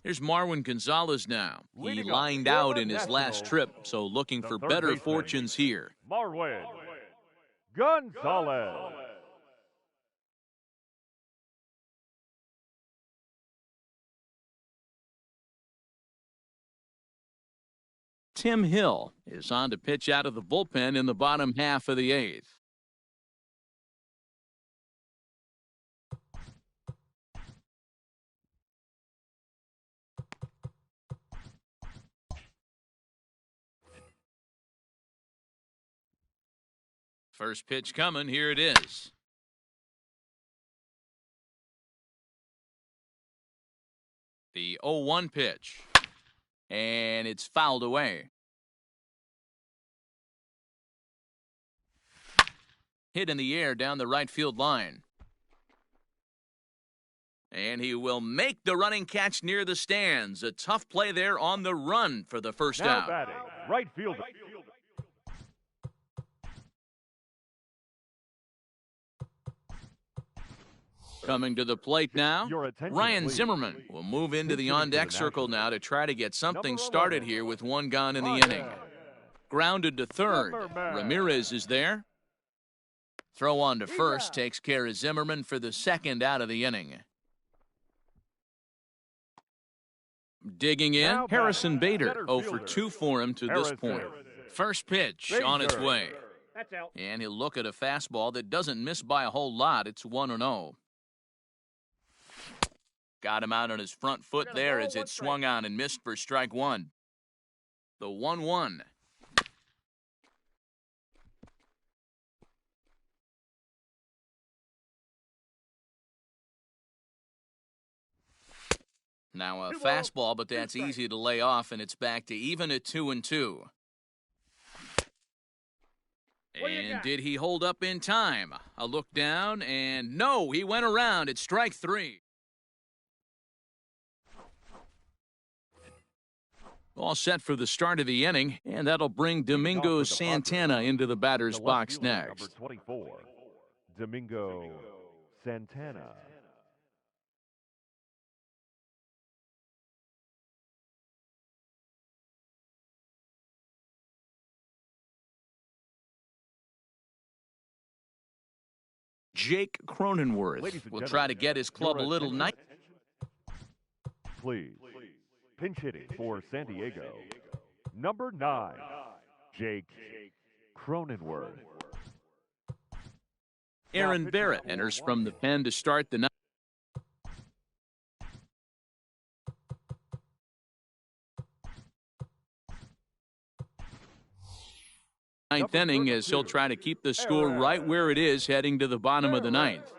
Here's Marwin Gonzalez now. He lined out in his last trip, so looking for better fortunes here. Marwin Gonzalez. Tim Hill is on to pitch out of the bullpen in the bottom half of the 8th. First pitch coming, here it is. The 0-1 pitch. And it's fouled away. Hit in the air down the right field line. And he will make the running catch near the stands. A tough play there on the run for the first Now out. batting, right fielder. Coming to the plate now, Your attention, Ryan please. Zimmerman will move into the Pitching for on-deck the circle Nationals. now to try to get something Number started 11. here with one gone in the Ryan. inning. Grounded to third. Zimmerman. Ramirez is there. Throw on to first takes care of Zimmerman for the second out of the inning. Digging in, Now Harrison batting, Bader. center 0 for fielder. 2 for him to this Harrison. point. First pitch on its Bader. way. That's out. And he'll look at a fastball that doesn't miss by a whole lot. It's 1-0. Got him out on his front foot Got a there ball, as one it swung strike. on and missed for strike one. The 1-1. Now a 2-0, fastball, but 2 that's strikes. easy to lay off, and it's back to even at 2-2. What do you And got? did he hold up in time? A look down, and no, he went around. It's strike 3. All set for the start of the inning, and that'll bring Domingo with the Santana Padres. into the batter's The left box fielder, next. Number 24, Domingo Santana. Jake Cronenworth Ladies and will try to gentlemen, get his club a your little attention, night. Please, pinch hitting for San Diego, number 9, Jake Cronenworth. Aaron Barrett enters from the pen to start the ninth. Ninth inning as he'll try to keep the score right where it is heading to the bottom of the ninth.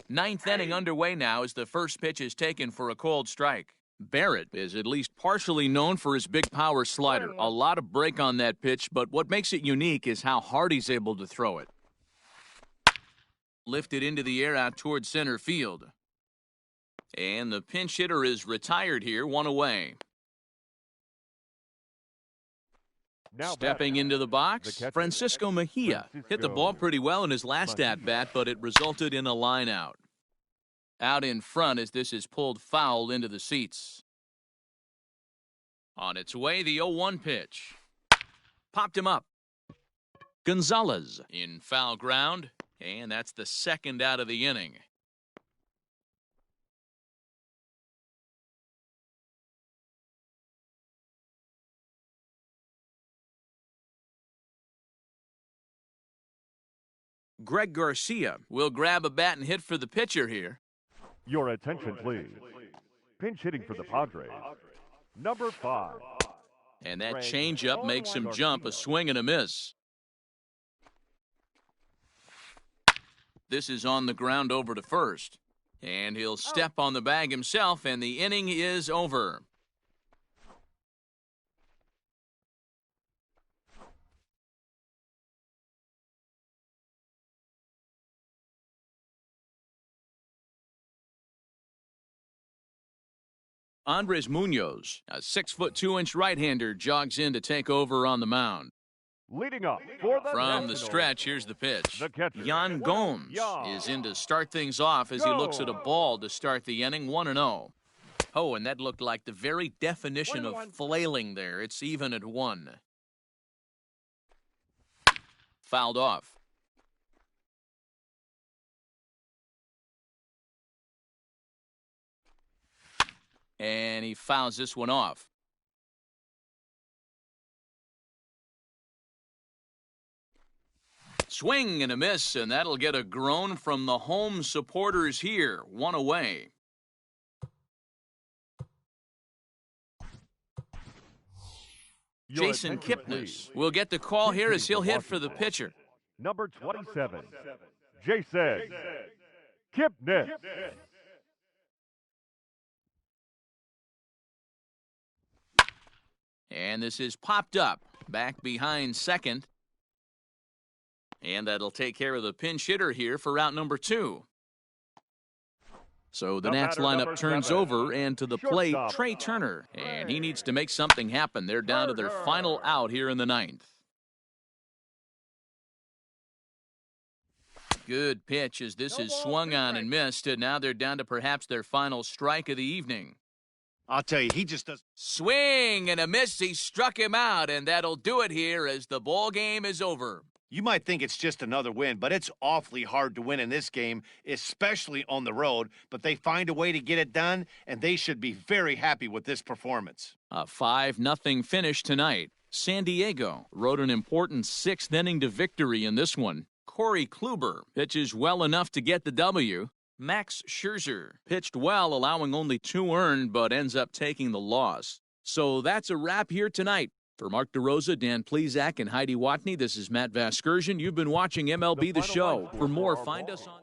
Ninth inning underway now as the first pitch is taken for a cold strike. Barrett is at least partially known for his big power slider. A lot of break on that pitch, but what makes it unique is how hard he's able to throw it. Lifted into the air out toward center field. And the pinch hitter is retired here, one away. Now Stepping batting, into the box, catcher, Francisco Mejia hit the ball pretty well in his last at-bat, but it resulted in a line out. Out in front as this is pulled foul into the seats. On its way, the 0-1 pitch. Popped him up. Gonzalez in foul ground, and that's the second out of the inning. Greg Garcia will grab a bat and hit for the pitcher here. your attention, please. Pinch hitting for the Padres, number 5. And that changeup makes him jump, a swing and a miss. This is on the ground over to first. And he'll step on the bag himself, and the inning is over. Andres Munoz, a 6'2" right-hander, jogs in to take over on the mound. Leading up for the From the Nationals, stretch, here's the pitch. The catcher. Jan Gomes Jan. is in to start things off as he looks at a ball to start the inning, 1-0. Oh, and that looked like the very definition of 1-1. flailing there. It's even at 1. Fouled off. And he fouls this one off. Swing and a miss, and that'll get a groan from the home supporters here. One away. Jason Kipnis will get the call here as he'll hit for the pitcher. Number 27, Jason Kipnis. And this is popped up back behind second. And that'll take care of the pinch hitter here for route number 2. So the Nats lineup turns over, and to the plate, Trey Turner. And he needs to make something happen. They're down to their final out here in the 9th. Good pitch as this is swung on and missed, and now they're down to perhaps their final strike of the evening. I'll tell you, he just does. Swing and a miss. He struck him out, and that'll do it here as the ball game is over. You might think it's just another win, but it's awfully hard to win in this game, especially on the road. But they find a way to get it done, and they should be very happy with this performance. A 5-0 finish tonight. San Diego rode an important 6th inning to victory in this one. Corey Kluber pitches well enough to get the W. Max Scherzer pitched well, allowing only 2 earned, but ends up taking the loss. So that's a wrap here tonight. For Mark DeRosa, Dan Plezak, and Heidi Watney, this is Matt Vasgersian. You've been watching MLB The Show. For more, find us on...